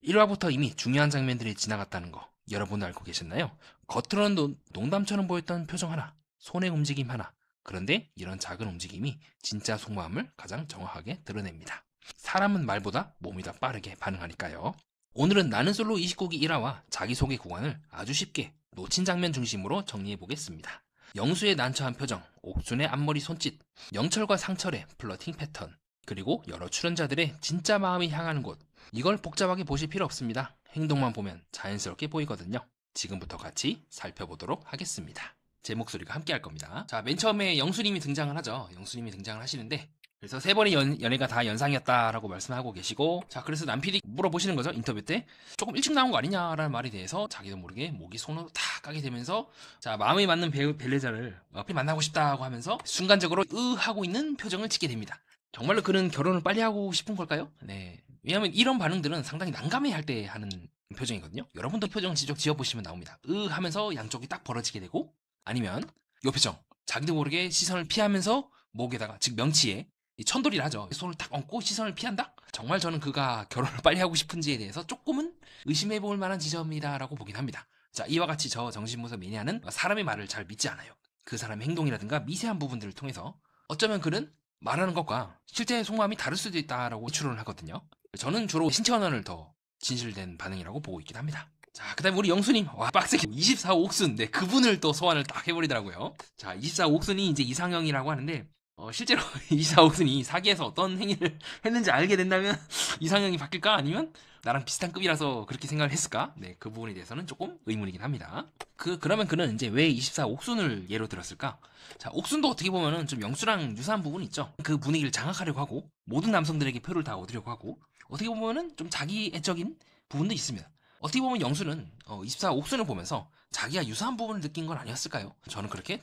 1화부터 이미 중요한 장면들이 지나갔다는 거 여러분 알고 계셨나요? 겉으로는 농담처럼 보였던 표정 하나, 손의 움직임 하나. 그런데 이런 작은 움직임이 진짜 속마음을 가장 정확하게 드러냅니다. 사람은 말보다 몸이 더 빠르게 반응하니까요. 오늘은 나는 솔로 29기 1화와 자기소개 구간을 아주 쉽게 놓친 장면 중심으로 정리해 보겠습니다. 영수의 난처한 표정, 옥순의 앞머리 손짓, 영철과 상철의 플러팅 패턴, 그리고 여러 출연자들의 진짜 마음이 향하는 곳. 이걸 복잡하게 보실 필요 없습니다. 행동만 보면 자연스럽게 보이거든요. 지금부터 같이 살펴보도록 하겠습니다. 제 목소리가 함께 할 겁니다. 자, 맨 처음에 영수님이 등장을 하죠. 영수님이 등장을 하시는데, 그래서 세 번의 연애가 다 연상이었다라고 말씀하고 계시고, 자, 그래서 남PD 물어보시는 거죠. 인터뷰 때 조금 일찍 나온 거 아니냐라는 말에 대해서 자기도 모르게 목이 손으로 다 까게 되면서, 자, 마음에 맞는 벨레자를 빨리 만나고 싶다고 하면서 순간적으로 하고 있는 표정을 짓게 됩니다. 정말로 그는 결혼을 빨리 하고 싶은 걸까요? 네. 왜냐하면 이런 반응들은 상당히 난감해 할 때 하는 표정이거든요. 여러분도 표정 지어보시면 나옵니다. 하면서 양쪽이 딱 벌어지게 되고, 아니면 요 표정, 자기도 모르게 시선을 피하면서 목에다가, 즉 명치에 천돌이를 하죠. 손을 딱 얹고 시선을 피한다? 정말 저는 그가 결혼을 빨리 하고 싶은지에 대해서 조금은 의심해 볼 만한 지점이다라고 보긴 합니다. 자, 이와 같이 저 정신분석 매니아는 사람의 말을 잘 믿지 않아요. 그 사람의 행동이라든가 미세한 부분들을 통해서 어쩌면 그는 말하는 것과 실제 속마음이 다를 수도 있다라고 추론을 하거든요. 저는 주로 신체 언어를 더 진실된 반응이라고 보고 있긴 합니다. 자, 그 다음에 우리 영수님. 와, 빡세게. 24옥순. 네, 그분을 또 소환을 딱 해버리더라고요. 자, 24옥순이 이제 이상형이라고 하는데, 실제로 24옥순이 사기에서 어떤 행위를 했는지 알게 된다면 이상형이 바뀔까? 아니면 나랑 비슷한 급이라서 그렇게 생각을 했을까? 네, 그 부분에 대해서는 조금 의문이긴 합니다. 그러면 그는 이제 왜 24옥순을 예로 들었을까? 자, 옥순도 어떻게 보면은 좀 영수랑 유사한 부분이 있죠. 그 분위기를 장악하려고 하고, 모든 남성들에게 표를 다 얻으려고 하고, 어떻게 보면은 좀 자기애적인 부분도 있습니다. 어떻게 보면 영수는 24옥순을 보면서 자기가 유사한 부분을 느낀 건 아니었을까요? 저는 그렇게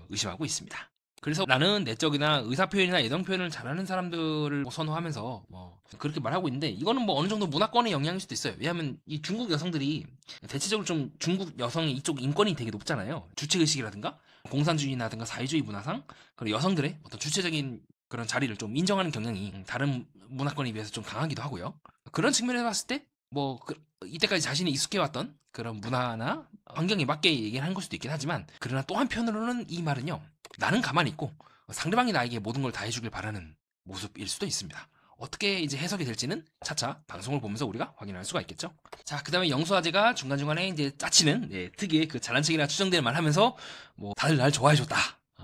의심하고 있습니다. 그래서 나는 내적이나 의사표현이나 애정표현을 잘하는 사람들을 선호하면서 그렇게 말하고 있는데, 이거는 어느 정도 문화권의 영향일 수도 있어요. 왜냐하면 이 중국 여성들이 대체적으로 좀 중국 여성의 이쪽 인권이 되게 높잖아요. 주체의식이라든가 공산주의라든가 사회주의 문화상 그리고 여성들의 어떤 주체적인 그런 자리를 좀 인정하는 경향이 다른 문화권에 비해서 좀 강하기도 하고요. 그런 측면에서 봤을 때 이때까지 자신이 익숙해왔던 그런 문화나 환경에 맞게 얘기를 한 걸 수도 있긴 하지만, 그러나 또 한편으로는 이 말은요, 나는 가만히 있고 상대방이 나에게 모든 걸 다 해주길 바라는 모습일 수도 있습니다. 어떻게 이제 해석이 될지는 차차 방송을 보면서 우리가 확인할 수가 있겠죠. 자, 그 다음에 영수아재가 중간중간에 이제 짜치는 특유의 그 잘난 척이나 추정되는 말 하면서 다들 날 좋아해줬다,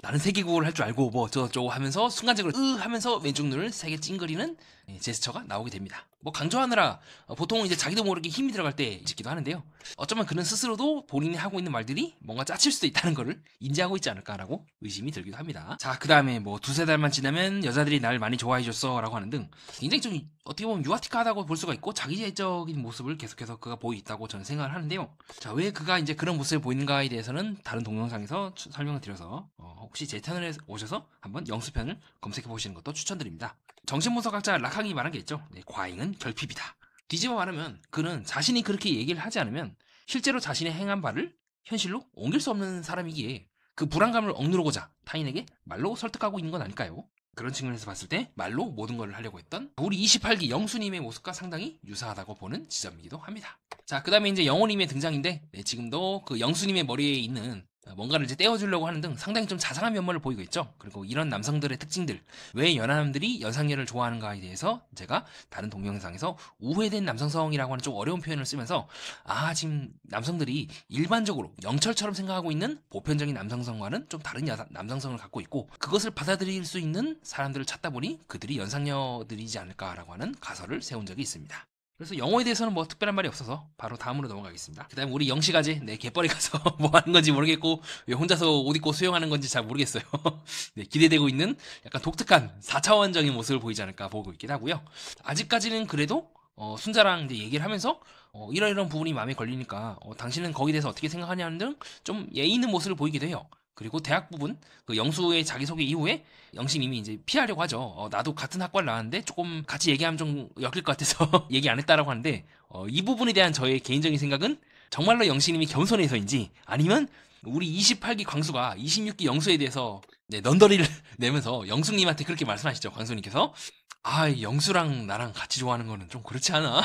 나는 세계국어를 할 줄 알고 저쩌고 하면서 순간적으로 하면서 왼쪽 눈을 세게 찡그리는 제스처가 나오게 됩니다. 강조하느라 보통은 이제 자기도 모르게 힘이 들어갈 때 짓기도 하는데요. 어쩌면 그는 스스로도 본인이 하고 있는 말들이 뭔가 짜칠 수도 있다는 거를 인지하고 있지 않을까라고 의심이 들기도 합니다. 자, 그 다음에 두세 달만 지나면 여자들이 날 많이 좋아해줬어 라고 하는 등 굉장히 좀 어떻게 보면 유아틱하다고 볼 수가 있고 자기애적인 모습을 계속해서 그가 보이고 있다고 저는 생각을 하는데요. 자, 왜 그가 이제 그런 모습을 보이는가에 대해서는 다른 동영상에서 설명을 드려서 혹시 제 채널에 오셔서 한번 영수편을 검색해 보시는 것도 추천드립니다. 정신분석학자 락항이 말한 게 있죠. 네, 과잉은 결핍이다. 뒤집어 말하면 그는 자신이 그렇게 얘기를 하지 않으면 실제로 자신의 행한 바를 현실로 옮길 수 없는 사람이기에 그 불안감을 억누르고자 타인에게 말로 설득하고 있는 건 아닐까요? 그런 측면에서 봤을 때 말로 모든 걸 하려고 했던 우리 28기 영수님의 모습과 상당히 유사하다고 보는 지점이기도 합니다. 자, 그 다음에 이제 영호님의 등장인데, 지금도 그 영수님의 머리에 있는 뭔가를 이제 떼어주려고 하는 등 상당히 좀 자상한 면모를 보이고 있죠. 그리고 이런 남성들의 특징들, 왜 연하남들이 연상녀를 좋아하는가에 대해서 제가 다른 동영상에서 우회된 남성성이라고 하는 좀 어려운 표현을 쓰면서, 지금 남성들이 일반적으로 영철처럼 생각하고 있는 보편적인 남성성과는 좀 다른 남성성을 갖고 있고, 그것을 받아들일 수 있는 사람들을 찾다 보니 그들이 연상녀들이지 않을까라고 하는 가설을 세운 적이 있습니다. 그래서 영어에 대해서는 특별한 말이 없어서 바로 다음으로 넘어가겠습니다. 그 다음에 우리 영식아재, 갯벌에 가서 뭐 하는 건지 모르겠고 왜 혼자서 옷 입고 수영하는 건지 잘 모르겠어요. 네, 기대되고 있는 약간 독특한 4차원적인 모습을 보이지 않을까 보고 있긴 하고요. 아직까지는 그래도 순자랑 이제 얘기를 하면서 이런 부분이 마음에 걸리니까 당신은 거기에 대해서 어떻게 생각하냐는 등 좀 예의 있는 모습을 보이기도 해요. 그리고 대학 부분, 그 영수의 자기소개 이후에 영식님이 이제 피하려고 하죠. 나도 같은 학과를 나왔는데 조금 같이 얘기하면 좀 엮일 것 같아서 얘기 안 했다라고 하는데, 이 부분에 대한 저의 개인적인 생각은 정말로 영식님이 겸손해서인지, 아니면 우리 28기 광수가 26기 영수에 대해서 넌더리를 내면서 영숙님한테 그렇게 말씀하시죠. 광수님께서 아, 영수랑 나랑 같이 좋아하는 거는 좀 그렇지 않아?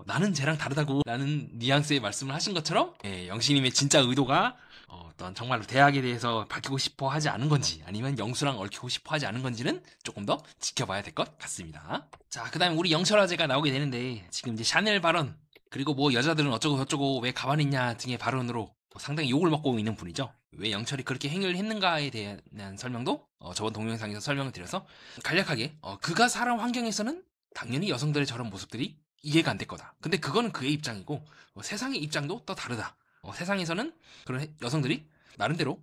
나는 쟤랑 다르다고 라는 뉘앙스의 말씀을 하신 것처럼 영신님의 진짜 의도가 어떤 정말로 대학에 대해서 밝히고 싶어 하지 않은 건지 아니면 영수랑 얽히고 싶어 하지 않은 건지는 조금 더 지켜봐야 될 것 같습니다. 자, 그 다음에 우리 영철아재가 나오게 되는데 지금 이제 샤넬 발언 그리고 뭐 여자들은 어쩌고 저쩌고 왜 가만히 있냐 등의 발언으로 상당히 욕을 먹고 있는 분이죠. 왜 영철이 그렇게 행위를 했는가에 대한 설명도 저번 동영상에서 설명을 드려서 간략하게 그가 살아온 환경에서는 당연히 여성들의 저런 모습들이 이해가 안 될 거다. 근데 그거는 그의 입장이고 세상의 입장도 또 다르다. 세상에서는 그런 여성들이 나름대로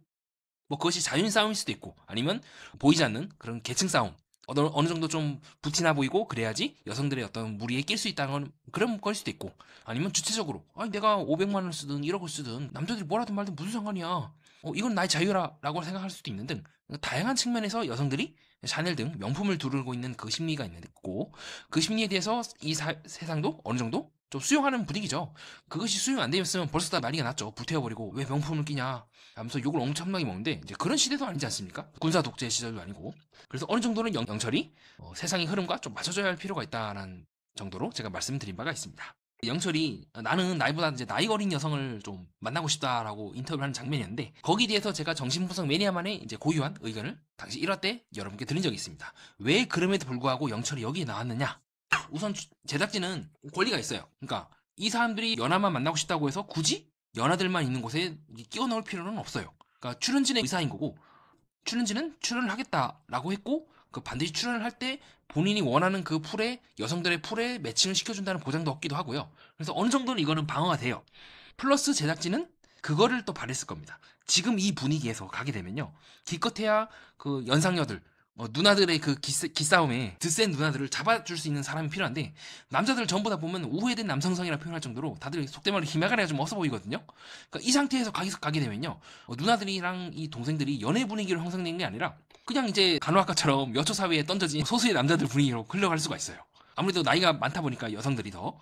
뭐 그것이 자유인 싸움일 수도 있고 아니면 보이지 않는 그런 계층 싸움 어느 정도 좀 부티나 보이고 그래야지 여성들의 어떤 무리에 낄 수 있다는 건 그런 걸 수도 있고 아니면 주체적으로 아니 내가 500만 원을 쓰든 1억을 쓰든 남자들이 뭐라든 말든 무슨 상관이야 이건 나의 자유라고 생각할 수도 있는 등 다양한 측면에서 여성들이 샤넬 등 명품을 두르고 있는 그 심리가 있고 그 심리에 대해서 이 세상도 어느 정도 좀 수용하는 분위기죠. 그것이 수용 안 되었으면 벌써 다 난리가 났죠. 불태워버리고 왜 명품을 끼냐 하면서 욕을 엄청나게 먹는데 이제 그런 시대도 아니지 않습니까? 군사 독재 시절도 아니고 그래서 어느 정도는 영철이 세상의 흐름과 좀 맞춰줘야 할 필요가 있다는 정도로 제가 말씀드린 바가 있습니다. 영철이 나는 나이보다 이제 나이 어린 여성을 좀 만나고 싶다라고 인터뷰를 하는 장면이었는데 거기에 대해서 제가 정신분석 매니아만의 이제 고유한 의견을 당시 1화 때 여러분께 드린 적이 있습니다. 왜 그럼에도 불구하고 영철이 여기에 나왔느냐? 우선 제작진은 권리가 있어요. 그러니까 이 사람들이 연하만 만나고 싶다고 해서 굳이 연하들만 있는 곳에 끼워 넣을 필요는 없어요. 그러니까 출연진의 의사인 거고 출연진은 출연을 하겠다라고 했고 그 반드시 출연을 할 때 본인이 원하는 그 풀에 여성들의 풀에 매칭을 시켜준다는 보장도 없기도 하고요. 그래서 어느 정도는 이거는 방어가 돼요. 플러스 제작진은 그거를 또 바랬을 겁니다. 지금 이 분위기에서 가게 되면요. 기껏해야 그 연상녀들 누나들의 그 기싸움에 드센 누나들을 잡아줄 수 있는 사람이 필요한데 남자들 전부 다 보면 우회된 남성성이라 표현할 정도로 다들 속된 말로 희마가리가 좀 없어 보이거든요. 그러니까 이 상태에서 가게 되면요 누나들이랑 이 동생들이 연애 분위기로 형성된 게 아니라 그냥 이제 간호학과처럼 여초 사회에 던져진 소수의 남자들 분위기로 흘러갈 수가 있어요. 아무래도 나이가 많다 보니까 여성들이 더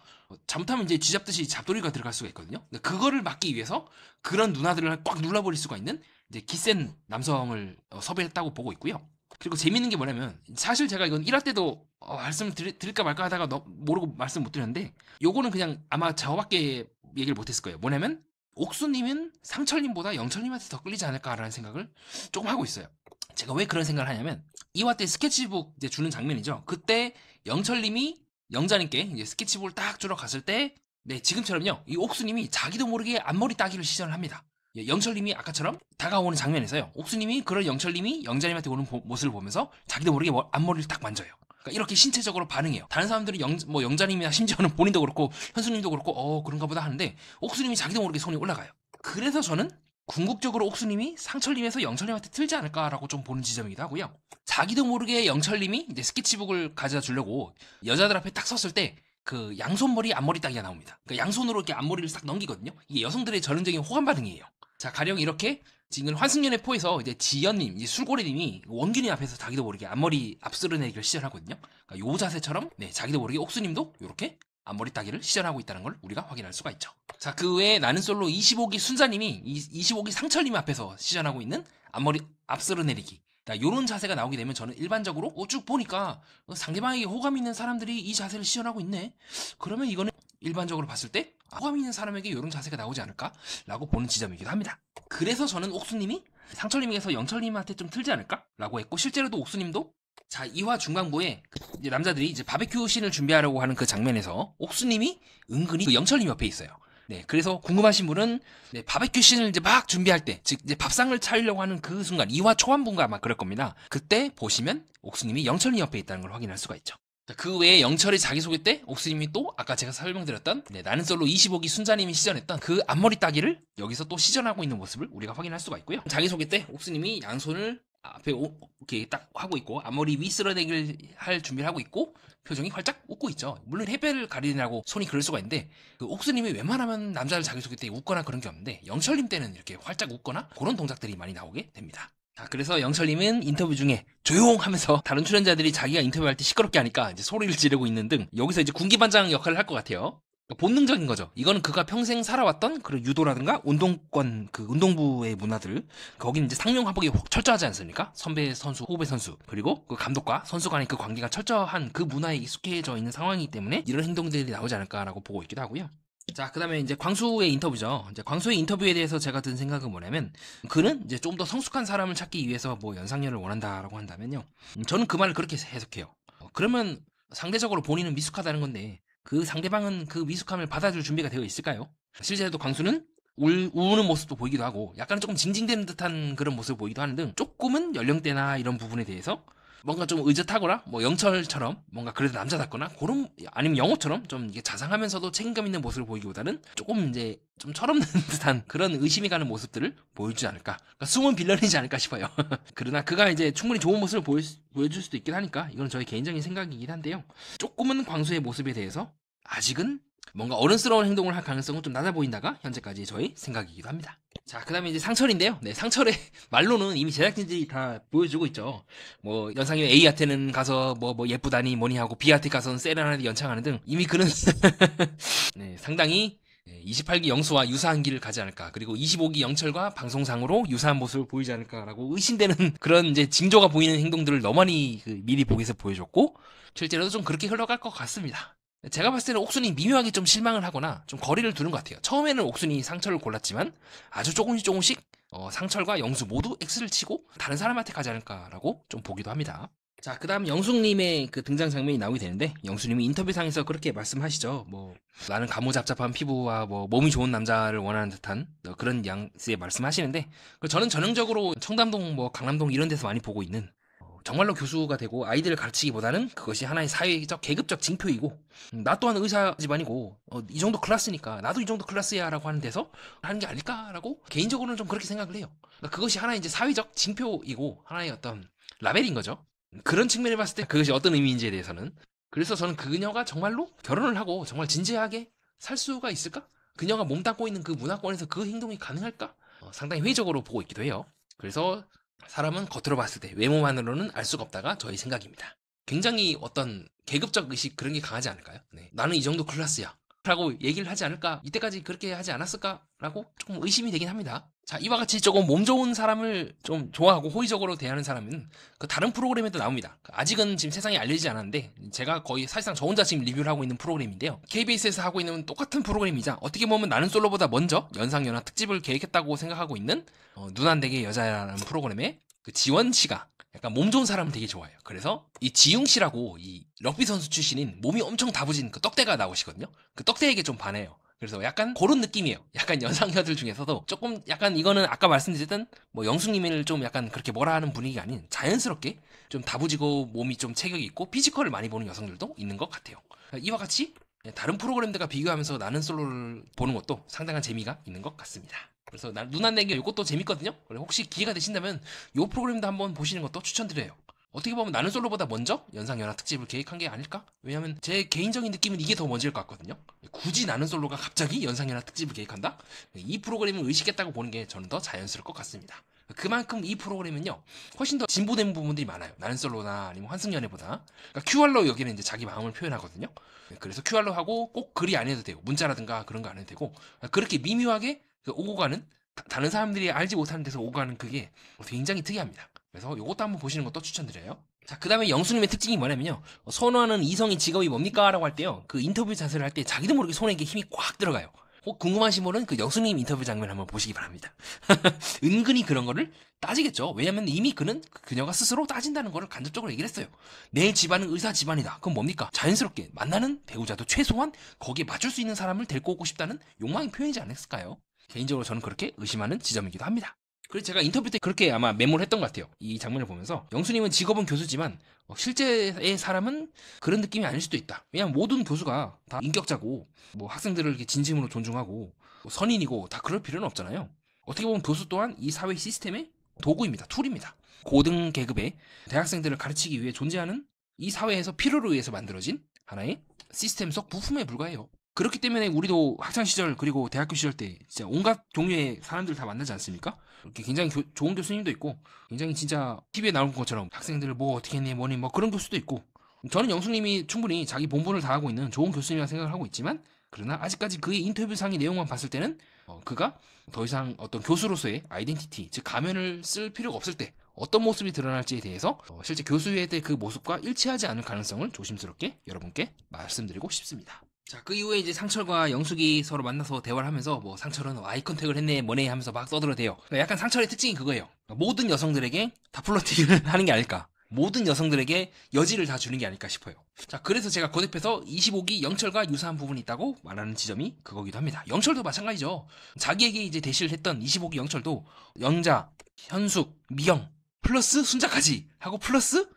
잘못하면 이제 쥐잡듯이 잡돌이가 들어갈 수가 있거든요. 그거를 막기 위해서 그런 누나들을 꽉 눌러버릴 수가 있는 이제 기센 남성을 섭외했다고 보고 있고요. 그리고 재밌는 게 뭐냐면 사실 제가 이건 1화 때도 말씀을 드릴까 말까 하다가 모르고 말씀 못 드렸는데 요거는 그냥 아마 저밖에 얘기를 못했을 거예요. 뭐냐면 옥수님은 상철님보다 영철님한테 더 끌리지 않을까라는 생각을 조금 하고 있어요. 제가 왜 그런 생각을 하냐면 2화 때 스케치북 이제 주는 장면이죠. 그때 영철님이 영자님께 이제 스케치북을 딱 주러 갔을 때 네, 지금처럼요. 이 옥수님이 자기도 모르게 앞머리 따기를 시전을 합니다. 영철님이 아까처럼 다가오는 장면에서요. 옥수님이 그런 영철님이 영자님한테 오는 모습을 보면서 자기도 모르게 앞머리를 딱 만져요. 그러니까 이렇게 신체적으로 반응해요. 다른 사람들이 영자님이나 심지어는 본인도 그렇고 현수님도 그렇고 그런가 보다 하는데 옥수님이 자기도 모르게 손이 올라가요. 그래서 저는 궁극적으로 옥수님이 상철님에서 영철님한테 틀지 않을까라고 좀 보는 지점이기도 하고요. 자기도 모르게 영철님이 이제 스케치북을 가져다 주려고 여자들 앞에 딱 섰을 때 그 양손머리 앞머리 따기가 나옵니다. 그러니까 양손으로 이렇게 앞머리를 싹 넘기거든요. 이게 여성들의 전형적인 호감 반응이에요. 자, 가령 이렇게 지금 환승연의 포에서 이제 지연님, 이제 술고래님이 원균이 앞에서 자기도 모르게 앞머리 앞스르내기를 시전하거든요. 그러니까 요 자세처럼 네, 자기도 모르게 옥수님도 이렇게 앞머리 따기를 시전하고 있다는 걸 우리가 확인할 수가 있죠. 자, 그 외에 나는 솔로 25기 순자님이 25기 상철님 앞에서 시전하고 있는 앞머리 앞스르내리기. 요런 자세가 나오게 되면 저는 일반적으로 쭉 보니까 상대방에게 호감 있는 사람들이 이 자세를 시연하고 있네. 그러면 이거는 일반적으로 봤을 때 호감 있는 사람에게 이런 자세가 나오지 않을까라고 보는 지점이기도 합니다. 그래서 저는 옥수님이 상철님에서 영철님한테 좀 틀지 않을까라고 했고 실제로도 옥수님도 자 2화 중간부에 이제 남자들이 이제 바베큐 씬을 준비하려고 하는 그 장면에서 옥수님이 은근히 그 영철님 옆에 있어요. 네, 그래서 궁금하신 분은 네, 바베큐 씬을 이제 막 준비할 때, 즉 이제 밥상을 차리려고 하는 그 순간, 2화 초반부인가 아마 그럴 겁니다. 그때 보시면 옥수님이 영철님 옆에 있다는 걸 확인할 수가 있죠. 자, 그 외에 영철의 자기소개 때 옥수님이 또 아까 제가 설명드렸던 네, 나는 솔로 25기 순자님이 시전했던 그 앞머리 따기를 여기서 또 시전하고 있는 모습을 우리가 확인할 수가 있고요. 자기소개 때 옥수님이 양손을 앞에 이렇게 딱 하고 있고 앞머리 위 쓸어내기를 할 준비를 하고 있고 표정이 활짝 웃고 있죠. 물론 해배를 가리느라고 손이 그럴 수가 있는데 그 옥수님이 웬만하면 남자를 자기소개 때 웃거나 그런 게 없는데 영철님 때는 이렇게 활짝 웃거나 그런 동작들이 많이 나오게 됩니다. 자, 그래서 영철님은 인터뷰 중에 조용하면서 다른 출연자들이 자기가 인터뷰할 때 시끄럽게 하니까 이제 소리를 지르고 있는 등 여기서 이제 군기반장 역할을 할 것 같아요. 본능적인 거죠. 이거는 그가 평생 살아왔던 그런 유도라든가 운동권 그 운동부의 문화들 거기는 이제 상명하복이 철저하지 않습니까? 선배 선수, 후배 선수 그리고 그 감독과 선수 간의 그 관계가 철저한 그 문화에 익숙해져 있는 상황이기 때문에 이런 행동들이 나오지 않을까라고 보고 있기도 하고요. 자, 그다음에 이제 광수의 인터뷰죠. 이제 광수의 인터뷰에 대해서 제가 든 생각은 뭐냐면 그는 이제 좀 더 성숙한 사람을 찾기 위해서 뭐 연상연을 원한다라고 한다면요. 저는 그 말을 그렇게 해석해요. 그러면 상대적으로 본인은 미숙하다는 건데 그 상대방은 그 미숙함을 받아줄 준비가 되어 있을까요? 실제로도 광수는 우는 모습도 보이기도 하고 약간 조금 징징대는 듯한 그런 모습을 보이기도 하는 등 조금은 연령대나 이런 부분에 대해서 뭔가 좀 의젓하거나 뭐 영철처럼 뭔가 그래도 남자답거나 그런 아니면 영호처럼 좀 이게 자상하면서도 책임감 있는 모습을 보이기보다는 조금 이제 좀 철없는 듯한 그런 의심이 가는 모습들을 보여주지 않을까. 그러니까 숨은 빌런이지 않을까 싶어요. 그러나 그가 이제 충분히 좋은 모습을 보여줄 수도 있긴 하니까 이건 저의 개인적인 생각이긴 한데요. 조금은 광수의 모습에 대해서 아직은 뭔가 어른스러운 행동을 할 가능성은 좀 낮아 보인다가 현재까지 저의 생각이기도 합니다. 자, 그 다음에 이제 상철인데요. 네, 상철의 말로는 이미 제작진들이 다 보여주고 있죠. 뭐, 연상이 A한테는 가서 뭐 예쁘다니 뭐니 하고 B한테 가서는 세레나데 연창하는 등 이미 그는 네, 상당히 28기 영수와 유사한 길을 가지 않을까. 그리고 25기 영철과 방송상으로 유사한 모습을 보이지 않을까라고 의심되는 그런 이제 징조가 보이는 행동들을 너무 많이 미리 보기에서 보여줬고, 실제로도 좀 그렇게 흘러갈 것 같습니다. 제가 봤을 때는 옥순이 미묘하게 좀 실망을 하거나 좀 거리를 두는 것 같아요. 처음에는 옥순이 상철을 골랐지만 아주 조금씩 상철과 영수 모두 X를 치고 다른 사람한테 가지 않을까라고 좀 보기도 합니다. 자, 그 다음 영숙님의 그 등장 장면이 나오게 되는데 영숙님이 인터뷰상에서 그렇게 말씀하시죠. 뭐 나는 가무잡잡한 피부와 뭐 몸이 좋은 남자를 원하는 듯한 그런 양스의 말씀하시는데 저는 전형적으로 청담동 뭐 강남동 이런 데서 많이 보고 있는 정말로 교수가 되고 아이들을 가르치기보다는 그것이 하나의 사회적 계급적 징표이고 나 또한 의사 집안이고 이 정도 클래스니까 나도 이 정도 클래스야 라고 하는 데서 하는 게 아닐까라고 개인적으로는 좀 그렇게 생각을 해요. 그러니까 그것이 하나의 이제 사회적 징표이고 하나의 어떤 라벨인 거죠. 그런 측면에 봤을 때 그것이 어떤 의미인지에 대해서는 그래서 저는 그녀가 정말로 결혼을 하고 정말 진지하게 살 수가 있을까? 그녀가 몸담고 있는 그 문화권에서 그 행동이 가능할까? 상당히 회의적으로 보고 있기도 해요. 그래서 사람은 겉으로 봤을 때 외모만으로는 알 수가 없다가 저의 생각입니다. 굉장히 어떤 계급적 의식 그런 게 강하지 않을까요? 네. 나는 이 정도 클래스야 라고 얘기를 하지 않을까? 이때까지 그렇게 하지 않았을까? 라고 조금 의심이 되긴 합니다. 자, 이와 같이 조금 몸 좋은 사람을 좀 좋아하고 호의적으로 대하는 사람은 그 다른 프로그램에도 나옵니다. 아직은 지금 세상에 알려지지 않았는데 제가 거의 사실상 저 혼자 지금 리뷰를 하고 있는 프로그램인데요. KBS에서 하고 있는 똑같은 프로그램이자 어떻게 보면 나는 솔로보다 먼저 연상연하 특집을 계획했다고 생각하고 있는 누난되게 여자라는 프로그램에 그 지원 씨가 약간 몸 좋은 사람을 되게 좋아해요. 그래서 이 지웅 씨라고 이 럭비 선수 출신인 몸이 엄청 다부진 그 떡대가 나오시거든요. 그 떡대에게 좀 반해요. 그래서 약간 그런 느낌이에요. 약간 연상녀들 중에서도 조금 약간 이거는 아까 말씀드렸던 뭐 영숙님을 좀 약간 그렇게 뭐라 하는 분위기가 아닌 자연스럽게 좀 다부지고 몸이 좀 체격이 있고 피지컬을 많이 보는 여성들도 있는 것 같아요. 이와 같이 다른 프로그램들과 비교하면서 나는 솔로를 보는 것도 상당한 재미가 있는 것 같습니다. 그래서 누난 내기 이것도 재밌거든요. 혹시 기회가 되신다면 이 프로그램도 한번 보시는 것도 추천드려요. 어떻게 보면 나는 솔로보다 먼저 연상연하 특집을 계획한 게 아닐까? 왜냐면 제 개인적인 느낌은 이게 더 먼저일 것 같거든요. 굳이 나는 솔로가 갑자기 연상연하 특집을 계획한다? 이 프로그램을 의식했다고 보는 게 저는 더 자연스러울 것 같습니다. 그만큼 이 프로그램은요 훨씬 더 진보된 부분들이 많아요. 나는 솔로나 아니면 환승연애보다. 그러니까 QR로 여기는 이제 자기 마음을 표현하거든요. 그래서 QR로 하고 꼭 글이 안 해도 되고 문자라든가 그런 거 안 해도 되고 그렇게 미묘하게 오고 가는 다른 사람들이 알지 못하는 데서 오고 가는 그게 굉장히 특이합니다. 그래서 이것도 한번 보시는 것도 추천드려요. 자, 그 다음에 영수님의 특징이 뭐냐면요. 선호하는 이성의 직업이 뭡니까? 라고 할 때요. 그 인터뷰 자세를 할 때 자기도 모르게 손에 이게 힘이 꽉 들어가요. 혹 궁금하신 분은 그 영수님 인터뷰 장면 한번 보시기 바랍니다. 은근히 그런 거를 따지겠죠. 왜냐면 이미 그녀가 스스로 따진다는 거를 간접적으로 얘기를 했어요. 내 집안은 의사 집안이다. 그럼 뭡니까? 자연스럽게 만나는 배우자도 최소한 거기에 맞출 수 있는 사람을 데리고 오고 싶다는 욕망의 표현이지 않았을까요? 개인적으로 저는 그렇게 의심하는 지점이기도 합니다. 그래서 제가 인터뷰 때 그렇게 아마 메모를 했던 것 같아요. 이 장면을 보면서 영수님은 직업은 교수지만 실제의 사람은 그런 느낌이 아닐 수도 있다. 왜냐하면 모든 교수가 다 인격자고 뭐 학생들을 이렇게 진심으로 존중하고 뭐 선인이고 다 그럴 필요는 없잖아요. 어떻게 보면 교수 또한 이 사회 시스템의 도구입니다. 툴입니다. 고등 계급의 대학생들을 가르치기 위해 존재하는 이 사회에서 필요로 의해서 만들어진 하나의 시스템 속 부품에 불과해요. 그렇기 때문에 우리도 학창시절 그리고 대학교 시절 때 진짜 온갖 종류의 사람들 다 만나지 않습니까? 이렇게 굉장히 좋은 교수님도 있고 굉장히 진짜 TV에 나오는 것처럼 학생들을 뭐 어떻게 했니 뭐니 뭐 그런 교수도 있고 저는 영숙님이 충분히 자기 본분을 다하고 있는 좋은 교수님이라 생각을 하고 있지만 그러나 아직까지 그의 인터뷰상의 내용만 봤을 때는 그가 더 이상 어떤 교수로서의 아이덴티티, 즉 가면을 쓸 필요가 없을 때 어떤 모습이 드러날지에 대해서 실제 교수의 때 그 모습과 일치하지 않을 가능성을 조심스럽게 여러분께 말씀드리고 싶습니다. 자, 그 이후에 이제 상철과 영숙이 서로 만나서 대화를 하면서 뭐 상철은 아이 컨택을 했네 뭐네 하면서 막 떠들어대요. 그러니까 약간 상철의 특징이 그거예요. 모든 여성들에게 다 플러팅을 하는 게 아닐까. 모든 여성들에게 여지를 다 주는 게 아닐까 싶어요. 자, 그래서 제가 거듭해서 25기 영철과 유사한 부분이 있다고 말하는 지점이 그거기도 합니다. 영철도 마찬가지죠. 자기에게 이제 대시를 했던 25기 영철도 영자, 현숙, 미영 플러스 순자까지 하고 플러스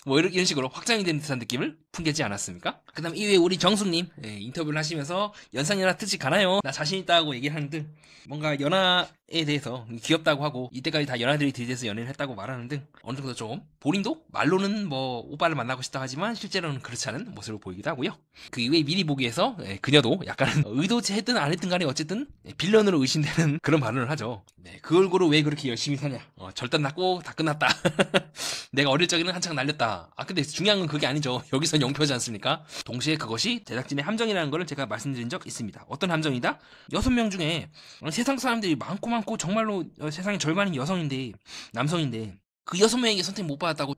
뭐 이런 식으로 확장이 되는 듯한 느낌을 풍기지 않았습니까? 그 다음 이후에 우리 정숙님 인터뷰를 하시면서 연상연하 특집 가나요? 나 자신 있다고 얘기를 하는 등 뭔가 연하에 대해서 귀엽다고 하고 이때까지 다 연하들이 들이대서 연애를 했다고 말하는 등 어느 정도 조금 본인도 말로는 뭐 오빠를 만나고 싶다 하지만 실제로는 그렇지 않은 모습을 보이기도 하고요. 그 이후에 미리 보기에서 그녀도 약간 의도치 했든 안 했든 간에 어쨌든 빌런으로 의심되는 그런 발언을 하죠. 네, 그 얼굴로 왜 그렇게 열심히 사냐? 절단 났고 다 끝났다. 내가 어릴 적에는 한창 날렸다. 근데 중요한 건 그게 아니죠. 여기선 영표지 않습니까? 동시에 그것이 제작진의 함정이라는 걸 제가 말씀드린 적 있습니다. 어떤 함정이다? 6명 중에 세상 사람들이 많고 정말로 세상의 절반이 여성인데 남성인데 그 6명에게 선택 못 받았다고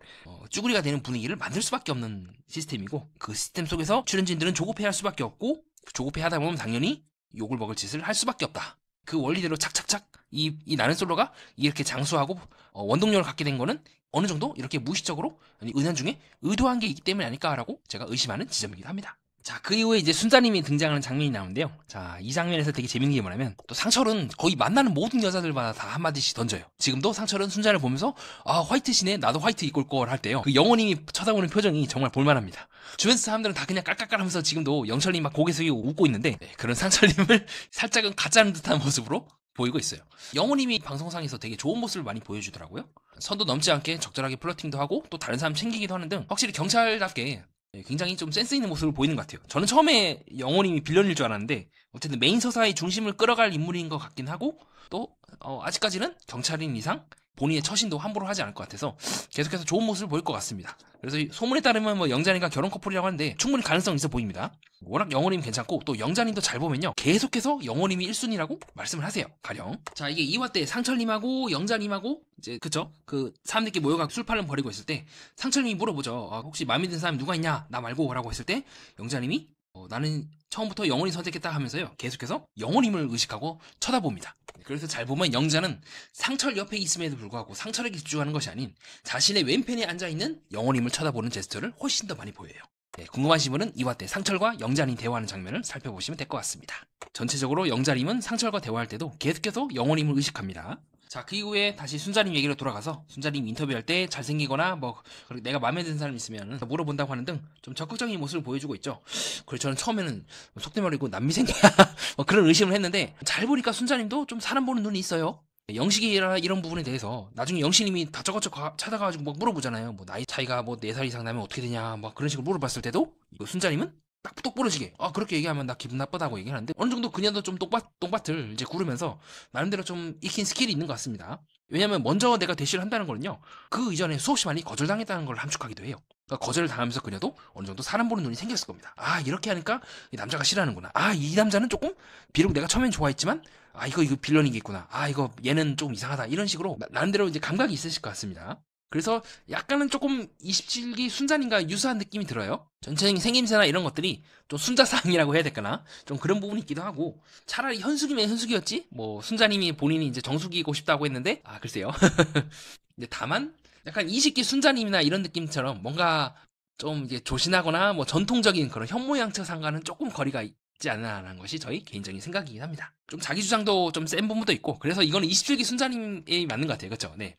쭈구리가 되는 분위기를 만들 수밖에 없는 시스템이고 그 시스템 속에서 출연진들은 조급해할 수밖에 없고 조급해하다 보면 당연히 욕을 먹을 짓을 할 수밖에 없다. 그 원리대로 착착착 이 나는 솔로가 이렇게 장수하고 원동력을 갖게 된 거는 어느 정도 이렇게 무의식적으로 은연중에 의도한 게 있기 때문이 아닐까라고 제가 의심하는 지점이기도 합니다. 자, 그 이후에 이제 순자님이 등장하는 장면이 나오는데요. 자, 이 장면에서 되게 재밌는 게 뭐냐면 또 상철은 거의 만나는 모든 여자들마다 다 한마디씩 던져요. 지금도 상철은 순자를 보면서 화이트시네 나도 화이트 입고 올 걸 할 때요. 그 영호님이 쳐다보는 표정이 정말 볼만합니다. 주변 사람들은 다 그냥 깔깔깔하면서 지금도 영철님 막 고개 숙이고 웃고 있는데 그런 상철님을 살짝은 가짜는 듯한 모습으로 보이고 있어요. 영호님이 방송상에서 되게 좋은 모습을 많이 보여주더라고요. 선도 넘지 않게 적절하게 플러팅도 하고 또 다른 사람 챙기기도 하는 등 확실히 경찰답게 굉장히 좀 센스 있는 모습을 보이는 것 같아요. 저는 처음에 영호님이 빌런일 줄 알았는데 어쨌든 메인 서사의 중심을 끌어갈 인물인 것 같긴 하고 또 아직까지는 경찰인 이상 본인의 처신도 함부로 하지 않을 것 같아서 계속해서 좋은 모습을 보일 것 같습니다. 그래서 소문에 따르면 뭐 영자님과 결혼 커플이라고 하는데 충분히 가능성 있어 보입니다. 워낙 영호님 괜찮고 또 영자님도 잘 보면요 계속해서 영호님이 1순위라고 말씀을 하세요. 가령 자 이게 2화 때 상철님하고 영자님하고 이제 그쵸 그 사람들끼리 모여가 술판을 벌이고 있을 때 상철님이 물어보죠. 혹시 마음에 드는 사람이 누가 있냐 나 말고 라고 했을 때 영자님이 나는 처음부터 영혼이 선택했다 하면서요 계속해서 영호님을 의식하고 쳐다봅니다. 그래서 잘 보면 영자는 상철 옆에 있음에도 불구하고 상철에게 집중하는 것이 아닌 자신의 왼편에 앉아있는 영호님을 쳐다보는 제스처를 훨씬 더 많이 보여요. 네, 궁금하신 분은 2화 때 상철과 영자님 대화하는 장면을 살펴보시면 될 것 같습니다. 전체적으로 영자님은 상철과 대화할 때도 계속해서 영호님을 의식합니다. 자, 그 이후에 다시 순자님 얘기로 돌아가서 순자님 인터뷰할 때 잘생기거나 뭐 내가 마음에 드는 사람 있으면 물어본다고 하는 등 좀 적극적인 모습을 보여주고 있죠. 그래서 저는 처음에는 속된 말이고 남미생이야 뭐 그런 의심을 했는데 잘 보니까 순자님도 좀 사람 보는 눈이 있어요. 영식이라 이런 부분에 대해서 나중에 영식님이 다저거저 찾아가가지고 막 물어보잖아요. 뭐 나이 차이가 뭐 4살 이상 나면 어떻게 되냐 막 그런 식으로 물어봤을 때도 순자님은 딱 똑부러지게 그렇게 얘기하면 나 기분 나쁘다고 얘기하는데 어느 정도 그녀도 좀 똥밭을 이제 구르면서 나름대로 좀 익힌 스킬이 있는 것 같습니다. 왜냐면 먼저 내가 대시를 한다는 거는요 그 이전에 수없이 많이 거절당했다는 걸 함축하기도 해요. 그러니까 거절을 당하면서 그녀도 어느 정도 사람 보는 눈이 생겼을 겁니다. 이렇게 하니까 이 남자가 싫어하는구나. 이 남자는 조금 비록 내가 처음엔 좋아했지만 이거 빌런이겠구나. 이거 얘는 좀 이상하다. 이런 식으로 나름대로 이제 감각이 있으실 것 같습니다. 그래서 약간은 조금 27기 순자님과 유사한 느낌이 들어요. 전체적인 생김새나 이런 것들이 좀 순자상이라고 해야 될까나 좀 그런 부분이 있기도 하고 차라리 현숙이면 현숙이었지 뭐 순자님이 본인이 이제 정숙이고 싶다고 했는데 글쎄요. 근데 다만 약간 20기 순자님이나 이런 느낌처럼 뭔가 좀 이제 조신하거나 뭐 전통적인 그런 현모양처상과는 조금 거리가 있지 않나라는 것이 저희 개인적인 생각이긴 합니다. 좀 자기 주장도 좀 센 부분도 있고 그래서 이거는 27기 순자님이 맞는 것 같아요. 그렇죠? 네.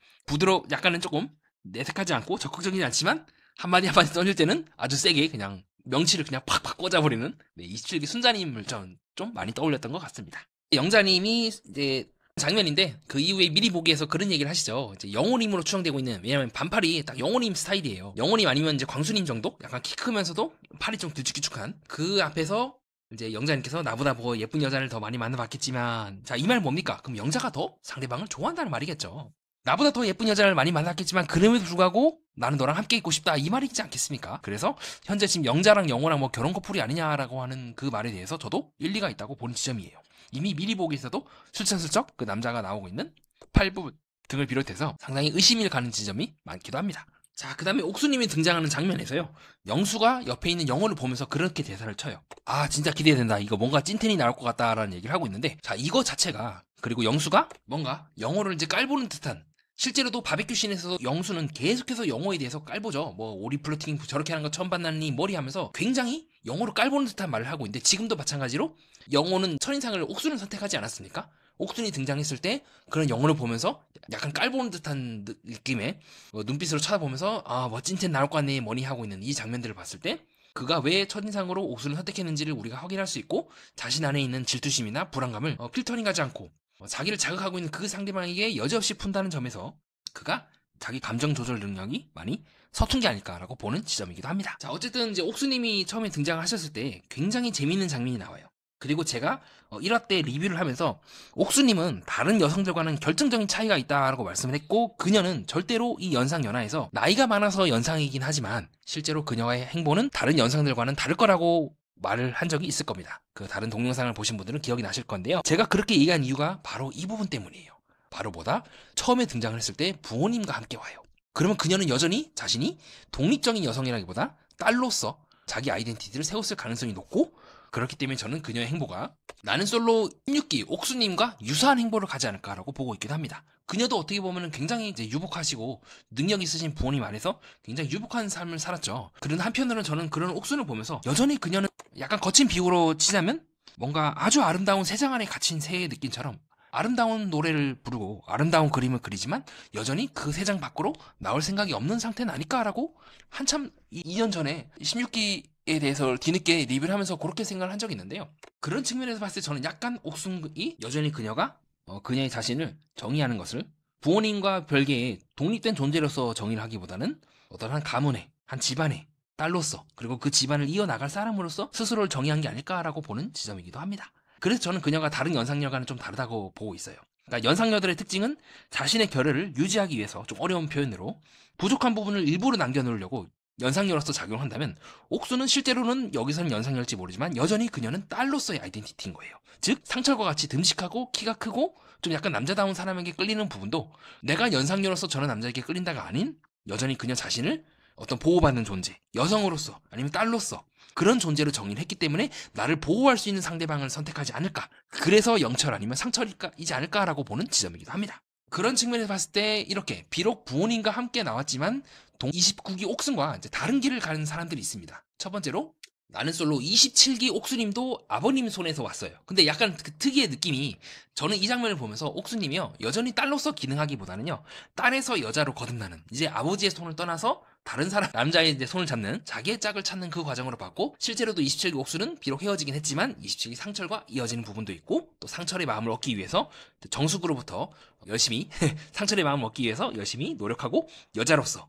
약간은 조금 내색하지 않고 적극적이지 않지만 한마디 던질 때는 아주 세게 그냥 명치를 그냥 팍팍 꽂아버리는 27기 순자님을 좀 많이 떠올렸던 것 같습니다. 영자님이 이제 장면인데 그 이후에 미리 보기에서 그런 얘기를 하시죠. 이제 영호님으로 추정되고 있는 왜냐면 반팔이 딱 영호님 스타일이에요. 영호님 아니면 이제 광수님 정도? 약간 키 크면서도 팔이 좀 길쭉길쭉한 그 앞에서 이제 영자님께서 나보다 뭐 예쁜 여자를 더 많이 만나봤겠지만 자 이 말 뭡니까? 그럼 영자가 더 상대방을 좋아한다는 말이겠죠. 나보다 더 예쁜 여자를 많이 만났겠지만 그럼에도 불구하고 나는 너랑 함께 있고 싶다 이 말이지 않겠습니까? 그래서 현재 지금 영자랑 영호랑 뭐 결혼 커플이 아니냐라고 하는 그 말에 대해서 저도 일리가 있다고 보는 지점이에요. 이미 미리 보기에서도 슬쩍슬쩍 그 남자가 나오고 있는 팔부 등을 비롯해서 상당히 의심이 가는 지점이 많기도 합니다. 자, 그 다음에 옥수님이 등장하는 장면에서요, 영수가 옆에 있는 영호를 보면서 그렇게 대사를 쳐요. 아, 진짜 기대된다. 이거 뭔가 찐텐이 나올 것 같다라는 얘기를 하고 있는데, 자, 이거 자체가, 그리고 영수가 뭔가 영호를 이제 깔보는 듯한, 실제로도 바베큐 씬에서 영수는 계속해서 영호에 대해서 깔보죠. 뭐 오리 플러팅 저렇게 하는 거 처음 봤나니 머리 하면서 굉장히 영호를 깔보는 듯한 말을 하고 있는데, 지금도 마찬가지로 영호는 첫인상을 옥수는 선택하지 않았습니까? 옥순이 등장했을 때 그런 영혼을 보면서 약간 깔보는 듯한 느낌의 눈빛으로 쳐다보면서 아, 멋진 텐 나올 것 같네 뭐니 하고 있는 이 장면들을 봤을 때 그가 왜 첫인상으로 옥순을 선택했는지를 우리가 확인할 수 있고, 자신 안에 있는 질투심이나 불안감을 필터링하지 않고 자기를 자극하고 있는 그 상대방에게 여지없이 푼다는 점에서 그가 자기 감정 조절 능력이 많이 서툰 게 아닐까라고 보는 지점이기도 합니다. 자, 어쨌든 이제 옥수님이 처음에 등장하셨을 때 굉장히 재미있는 장면이 나와요. 그리고 제가 1화 때 리뷰를 하면서 옥수님은 다른 여성들과는 결정적인 차이가 있다라고 말씀을 했고, 그녀는 절대로 이 연상연하에서 나이가 많아서 연상이긴 하지만 실제로 그녀의 행보는 다른 연상들과는 다를 거라고 말을 한 적이 있을 겁니다. 그 다른 동영상을 보신 분들은 기억이 나실 건데요, 제가 그렇게 얘기한 이유가 바로 이 부분 때문이에요. 바로 뭐다? 처음에 등장을 했을 때 부모님과 함께 와요. 그러면 그녀는 여전히 자신이 독립적인 여성이라기보다 딸로서 자기 아이덴티티를 세웠을 가능성이 높고, 그렇기 때문에 저는 그녀의 행보가 나는 솔로 16기 옥수님과 유사한 행보를 가지 않을까라고 보고 있기도 합니다. 그녀도 어떻게 보면 굉장히 이제 유복하시고 능력 있으신 부모님 안에서 굉장히 유복한 삶을 살았죠. 그런 한편으로는 저는 그런 옥순을 보면서 여전히 그녀는 약간 거친 비유로 치자면 뭔가 아주 아름다운 새장 안에 갇힌 새의 느낌처럼 아름다운 노래를 부르고 아름다운 그림을 그리지만 여전히 그 새장 밖으로 나올 생각이 없는 상태는 아닐까라고 한참 2년 전에 16기에 대해서 뒤늦게 리뷰를 하면서 그렇게 생각을 한 적이 있는데요. 그런 측면에서 봤을 때 저는 약간 옥순이 여전히 그녀가 그녀의 자신을 정의하는 것을 부모님과 별개의 독립된 존재로서 정의를 하기보다는 어떤 한 가문의 한 집안의 딸로서, 그리고 그 집안을 이어나갈 사람으로서 스스로를 정의한 게 아닐까라고 보는 지점이기도 합니다. 그래서 저는 그녀가 다른 연상녀와는 좀 다르다고 보고 있어요. 그러니까 연상녀들의 특징은 자신의 결혈을 유지하기 위해서, 좀 어려운 표현으로 부족한 부분을 일부러 남겨놓으려고 연상녀로서 작용한다면, 옥수는 실제로는 여기서는 연상녀일지 모르지만 여전히 그녀는 딸로서의 아이덴티티인 거예요. 즉 상철과 같이 듬직하고 키가 크고 좀 약간 남자다운 사람에게 끌리는 부분도 내가 연상녀로서 저런 남자에게 끌린다가 아닌 여전히 그녀 자신을 어떤 보호받는 존재, 여성으로서 아니면 딸로서 그런 존재로 정의를 했기 때문에 나를 보호할 수 있는 상대방을 선택하지 않을까, 그래서 영철 아니면 상철이지 않을까라고 보는 지점이기도 합니다. 그런 측면에서 봤을 때 이렇게 비록 부모님과 함께 나왔지만 29기 옥순과 이제 다른 길을 가는 사람들이 있습니다. 첫 번째로 나는 솔로 27기 옥수님도 아버님 손에서 왔어요. 근데 약간 그 특유의 느낌이, 저는 이 장면을 보면서 옥수님이요 여전히 딸로서 기능하기보다는요 딸에서 여자로 거듭나는, 이제 아버지의 손을 떠나서 다른 사람 남자의 이제 손을 잡는, 자기의 짝을 찾는 그 과정으로 봤고, 실제로도 27기 옥수는 비록 헤어지긴 했지만 27기 상철과 이어지는 부분도 있고, 또 상철의 마음을 얻기 위해서 정숙으로부터 열심히 상철의 마음을 얻기 위해서 열심히 노력하고 여자로서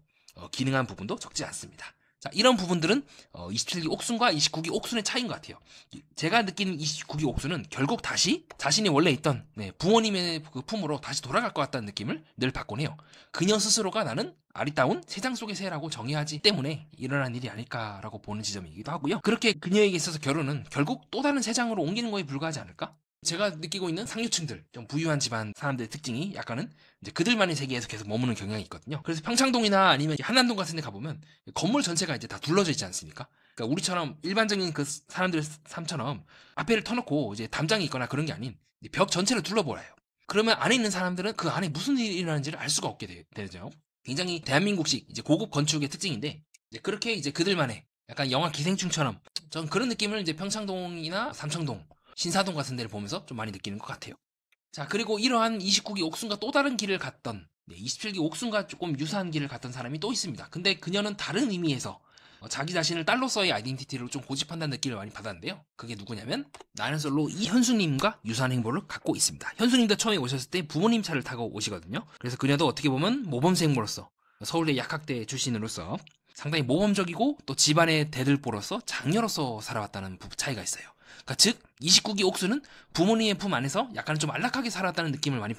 기능한 부분도 적지 않습니다. 자, 이런 부분들은 27기 옥순과 29기 옥순의 차이인 것 같아요. 제가 느끼는 29기 옥순은 결국 다시 자신이 원래 있던 부모님의 그 품으로 다시 돌아갈 것 같다는 느낌을 늘 받곤 해요. 그녀 스스로가 나는 아리따운 새장 속의 새라고 정의하지 때문에 일어난 일이 아닐까라고 보는 지점이기도 하고요. 그렇게 그녀에게 있어서 결혼은 결국 또 다른 새장으로 옮기는 거에 불과하지 않을까? 제가 느끼고 있는 상류층들, 좀 부유한 집안 사람들의 특징이 약간은 이제 그들만의 세계에서 계속 머무는 경향이 있거든요. 그래서 평창동이나 아니면 한남동 같은 데 가보면 건물 전체가 이제 다 둘러져 있지 않습니까? 그러니까 우리처럼 일반적인 그 사람들의 삶처럼 앞에를 터놓고 이제 담장이 있거나 그런 게 아닌 벽 전체를 둘러보라요. 그러면 안에 있는 사람들은 그 안에 무슨 일이 일어나는지를 알 수가 없게 되죠. 굉장히 대한민국식 이제 고급 건축의 특징인데, 이제 그렇게 이제 그들만의 약간 영화 기생충처럼 전 그런 느낌을 이제 평창동이나 삼청동, 신사동 같은 데를 보면서 좀 많이 느끼는 것 같아요. 자, 그리고 이러한 29기 옥순과 또 다른 길을 갔던 27기 옥순과 조금 유사한 길을 갔던 사람이 또 있습니다. 근데 그녀는 다른 의미에서 자기 자신을 딸로서의 아이덴티티로 좀 고집한다는 느낌을 많이 받았는데요. 그게 누구냐면 나는 솔로 이현수님과 유사한 행보를 갖고 있습니다. 현수님도 처음에 오셨을 때 부모님 차를 타고 오시거든요. 그래서 그녀도 어떻게 보면 모범생모로서, 서울대 약학대 출신으로서 상당히 모범적이고 또 집안의 대들보로서 장녀로서 살아왔다는 차이가 있어요. 그러니까 즉 29기 옥수는 부모님의 품 안에서 약간 좀 안락하게 살았다는 느낌을 많이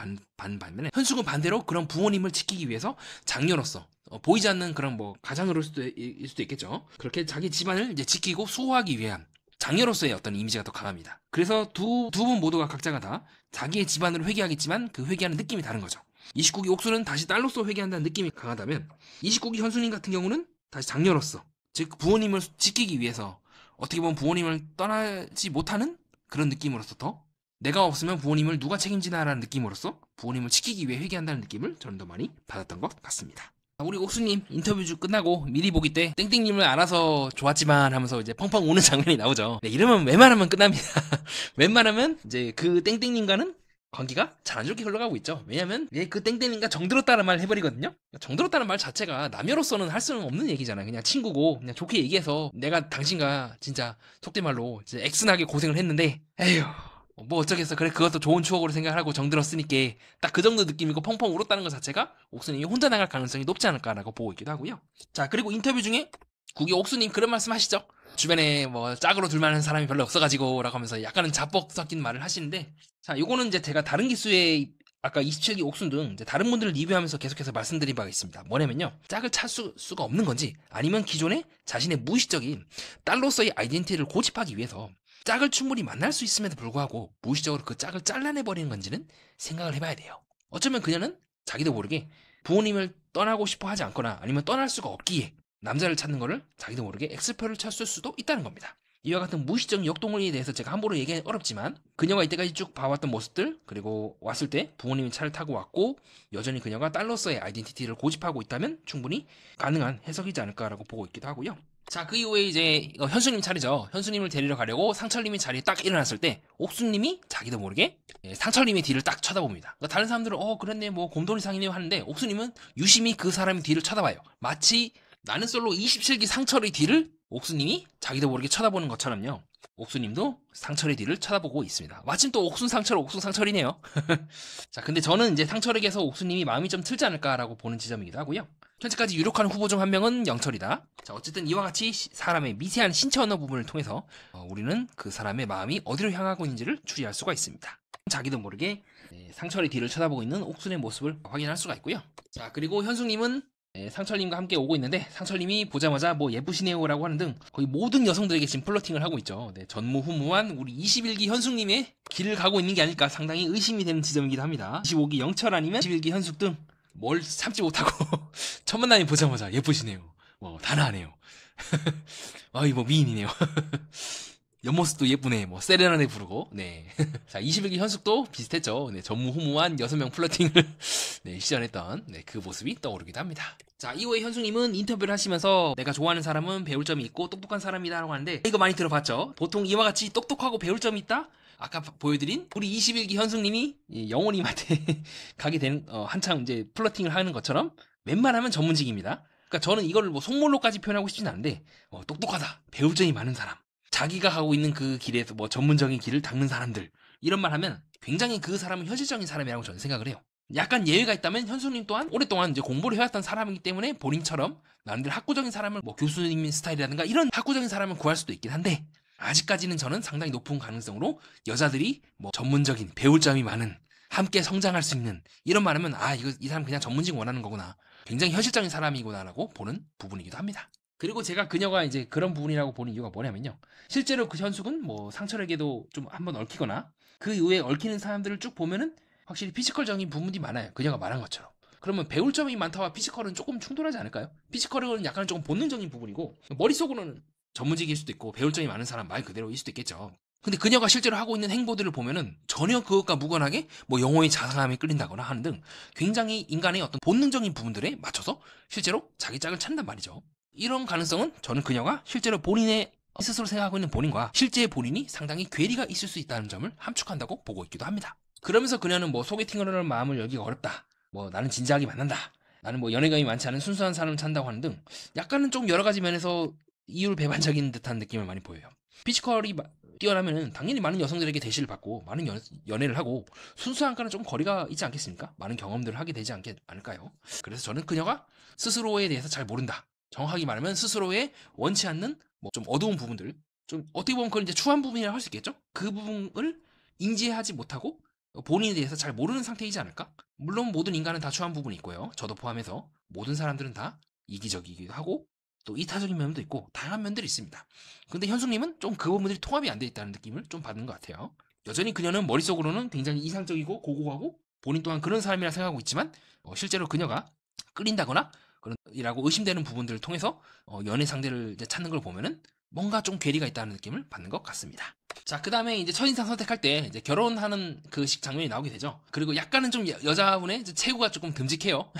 반면에 현숙은 반대로 그런 부모님을 지키기 위해서 장녀로서 보이지 않는 그런 뭐 가장으로일 수도 있겠죠. 그렇게 자기 집안을 이제 지키고 수호하기 위한 장녀로서의 어떤 이미지가 더 강합니다. 그래서 두 분 모두가 각자가 다 자기의 집안으로 회귀하겠지만 그 회귀하는 느낌이 다른 거죠. 29기 옥수는 다시 딸로서 회귀한다는 느낌이 강하다면 29기 현수님 같은 경우는 다시 장녀로서, 즉 부모님을 지키기 위해서 어떻게 보면 부모님을 떠나지 못하는 그런 느낌으로서 더 내가 없으면 부모님을 누가 책임지나라는 느낌으로서 부모님을 지키기 위해 회귀한다는 느낌을 저는 더 많이 받았던 것 같습니다. 우리 옥수님 인터뷰 끝나고 미리 보기 때 땡땡님을 알아서 좋았지만 하면서 이제 펑펑 우는 장면이 나오죠. 네, 이러면 웬만하면 끝납니다. 웬만하면 이제 그 땡땡님과는 관계가 잘 안 좋게 흘러가고 있죠. 왜냐면 그 땡땡님과 정들었다는 말 해버리거든요. 정들었다는 말 자체가 남녀로서는 할 수는 없는 얘기잖아요. 그냥 친구고 그냥 좋게 얘기해서 내가 당신과 진짜 속된 말로 이제 엑스나게 고생을 했는데 에휴 뭐 어쩌겠어. 그래 그것도 좋은 추억으로 생각하고 정들었으니까 딱 그 정도 느낌이고 펑펑 울었다는 것 자체가 옥수님이 혼자 나갈 가능성이 높지 않을까라고 보고 있기도 하고요. 자, 그리고 인터뷰 중에 국이 옥수님 그런 말씀 하시죠. 주변에 뭐 짝으로 둘만한 사람이 별로 없어가지고 라고 하면서 약간은 자뻑 섞인 말을 하시는데, 자, 요거는 이제 제가 다른 기수의 아까 27기 옥순 등 이제 다른 분들을 리뷰하면서 계속해서 말씀드린 바가 있습니다. 뭐냐면요, 짝을 찾을 수가 없는 건지 아니면 기존에 자신의 무의식적인 딸로서의 아이덴티티를 고집하기 위해서 짝을 충분히 만날 수 있음에도 불구하고 무의식적으로 그 짝을 잘라내버리는 건지는 생각을 해봐야 돼요. 어쩌면 그녀는 자기도 모르게 부모님을 떠나고 싶어 하지 않거나 아니면 떠날 수가 없기에 남자를 찾는 거를 자기도 모르게 X표를 쳤을 수도 있다는 겁니다. 이와 같은 무의식적인 역동원에 대해서 제가 함부로 얘기하기 어렵지만 그녀가 이때까지 쭉 봐왔던 모습들, 그리고 왔을 때 부모님이 차를 타고 왔고 여전히 그녀가 딸로서의 아이덴티티를 고집하고 있다면 충분히 가능한 해석이지 않을까라고 보고 있기도 하고요. 자, 그 이후에 이제 현수님 차례죠. 현수님을 데리러 가려고 상철님이 자리에 딱 일어났을 때 옥수님이 자기도 모르게 상철님의 뒤를 딱 쳐다봅니다. 그러니까 다른 사람들은 그랬네 뭐 곰돌이상이네요 하는데 옥수님은 유심히 그 사람의 뒤를 쳐다봐요. 마치 나는 솔로 27기 상철의 뒤를 옥수님이 자기도 모르게 쳐다보는 것처럼요. 옥수님도 상철의 뒤를 쳐다보고 있습니다. 마침 또 옥순 상철이네요. 자, 근데 저는 이제 상철에게서 옥수님이 마음이 좀 틀지 않을까라고 보는 지점이기도 하고요. 현재까지 유력한 후보 중 한 명은 영철이다. 자, 어쨌든 이와 같이 사람의 미세한 신체 언어 부분을 통해서 우리는 그 사람의 마음이 어디로 향하고 있는지를 추리할 수가 있습니다. 자기도 모르게 상철의 뒤를 쳐다보고 있는 옥순의 모습을 확인할 수가 있고요. 자, 그리고 현숙님은 상철님과 함께 오고 있는데 상철님이 보자마자 뭐 예쁘시네요 라고 하는 등 거의 모든 여성들에게 지금 플러팅을 하고 있죠. 전무후무한 우리 21기 현숙님의 길을 가고 있는 게 아닐까 상당히 의심이 되는 지점이기도 합니다. 25기 영철 아니면 21기 현숙 등 뭘 참지 못하고 첫 만남이 보자마자 예쁘시네요. 단아하네요. 아이 뭐 미인이네요. 옆모습도 예쁘네. 세레나데 부르고. 네. 자, 21기 현숙도 비슷했죠. 네, 전무후무한 6명 플러팅을 시전했던 그 모습이 떠오르기도 합니다. 자, 이후에 현숙님은 인터뷰를 하시면서 내가 좋아하는 사람은 배울 점이 있고 똑똑한 사람이다 라고 하는데 이거 많이 들어봤죠? 보통 이와 같이 똑똑하고 배울 점이 있다? 아까 보여드린 우리 21기 현숙님이 영호님한테 가게 된 한참 이제 플러팅을 하는 것처럼 웬만하면 전문직입니다. 그러니까 저는 이거를 속물로까지 표현하고 싶진 않은데 똑똑하다, 배울 점이 많은 사람, 자기가 가고 있는 그 길에서 전문적인 길을 닦는 사람들, 이런 말 하면 굉장히 그 사람은 현실적인 사람이라고 저는 생각을 해요. 약간 예외가 있다면 현수님 또한 오랫동안 이제 공부를 해왔던 사람이기 때문에 본인처럼 나름대로 학구적인 사람을 교수님 스타일이라든가 이런 학구적인 사람을 구할 수도 있긴 한데 아직까지는 저는 상당히 높은 가능성으로 여자들이 전문적인 배울 점이 많은, 함께 성장할 수 있는 이런 말 하면 이 사람 그냥 전문직 원하는 거구나, 굉장히 현실적인 사람이구나라고 보는 부분이기도 합니다. 그리고 제가 그녀가 이제 그런 부분이라고 보는 이유가 뭐냐면요, 실제로 그 현숙은 상철에게도 좀 한번 얽히거나 그 이후에 얽히는 사람들을 쭉 보면은 확실히 피지컬적인 부분이 많아요. 그녀가 말한 것처럼. 그러면 배울 점이 많다와 피지컬은 조금 충돌하지 않을까요? 피지컬은 약간 조금 본능적인 부분이고 머릿속으로는 전문직일 수도 있고 배울 점이 많은 사람 말 그대로일 수도 있겠죠. 근데 그녀가 실제로 하고 있는 행보들을 보면은 전혀 그것과 무관하게 영혼의 자상함에 끌린다거나 하는 등 굉장히 인간의 어떤 본능적인 부분들에 맞춰서 실제로 자기 짝을 찾는단 말이죠. 이런 가능성은 저는 그녀가 실제로 본인의 스스로 생각하고 있는 본인과 실제 본인이 상당히 괴리가 있을 수 있다는 점을 함축한다고 보고 있기도 합니다. 그러면서 그녀는 소개팅을 하는 마음을 열기가 어렵다, 나는 진지하게 만난다, 나는 연애감이 많지 않은 순수한 사람을 찾는다고 하는 등 약간은 좀 여러 가지 면에서 이율배반적인 듯한 느낌을 많이 보여요. 피지컬이 뛰어나면은 당연히 많은 여성들에게 대시를 받고 많은 연애를 하고 순수함과는 좀 거리가 있지 않겠습니까? 많은 경험들을 하게 되지 않을까요? 그래서 저는 그녀가 스스로에 대해서 잘 모른다, 정확하게 말하면 스스로의 원치 않는 좀 어두운 부분들, 좀 어떻게 보면 그걸 이제 추한 부분이라고 할 수 있겠죠? 그 부분을 인지하지 못하고 본인에 대해서 잘 모르는 상태이지 않을까? 물론 모든 인간은 다 추한 부분이 있고요. 저도 포함해서 모든 사람들은 다 이기적이기도 하고 또 이타적인 면도 있고 다양한 면들이 있습니다. 근데 현숙님은 좀 그 부분들이 통합이 안 돼 있다는 느낌을 좀 받는 것 같아요. 여전히 그녀는 머릿속으로는 굉장히 이상적이고 고고하고 본인 또한 그런 사람이라 생각하고 있지만 실제로 그녀가 끌린다거나 그런 이라고 의심되는 부분들을 통해서 연애 상대를 이제 찾는 걸 보면은 뭔가 좀 괴리가 있다는 느낌을 받는 것 같습니다. 자, 그 다음에 이제 첫인상 선택할 때 이제 결혼하는 그 장면이 나오게 되죠. 그리고 약간은 좀 여자분의 체구가 조금 듬직해요.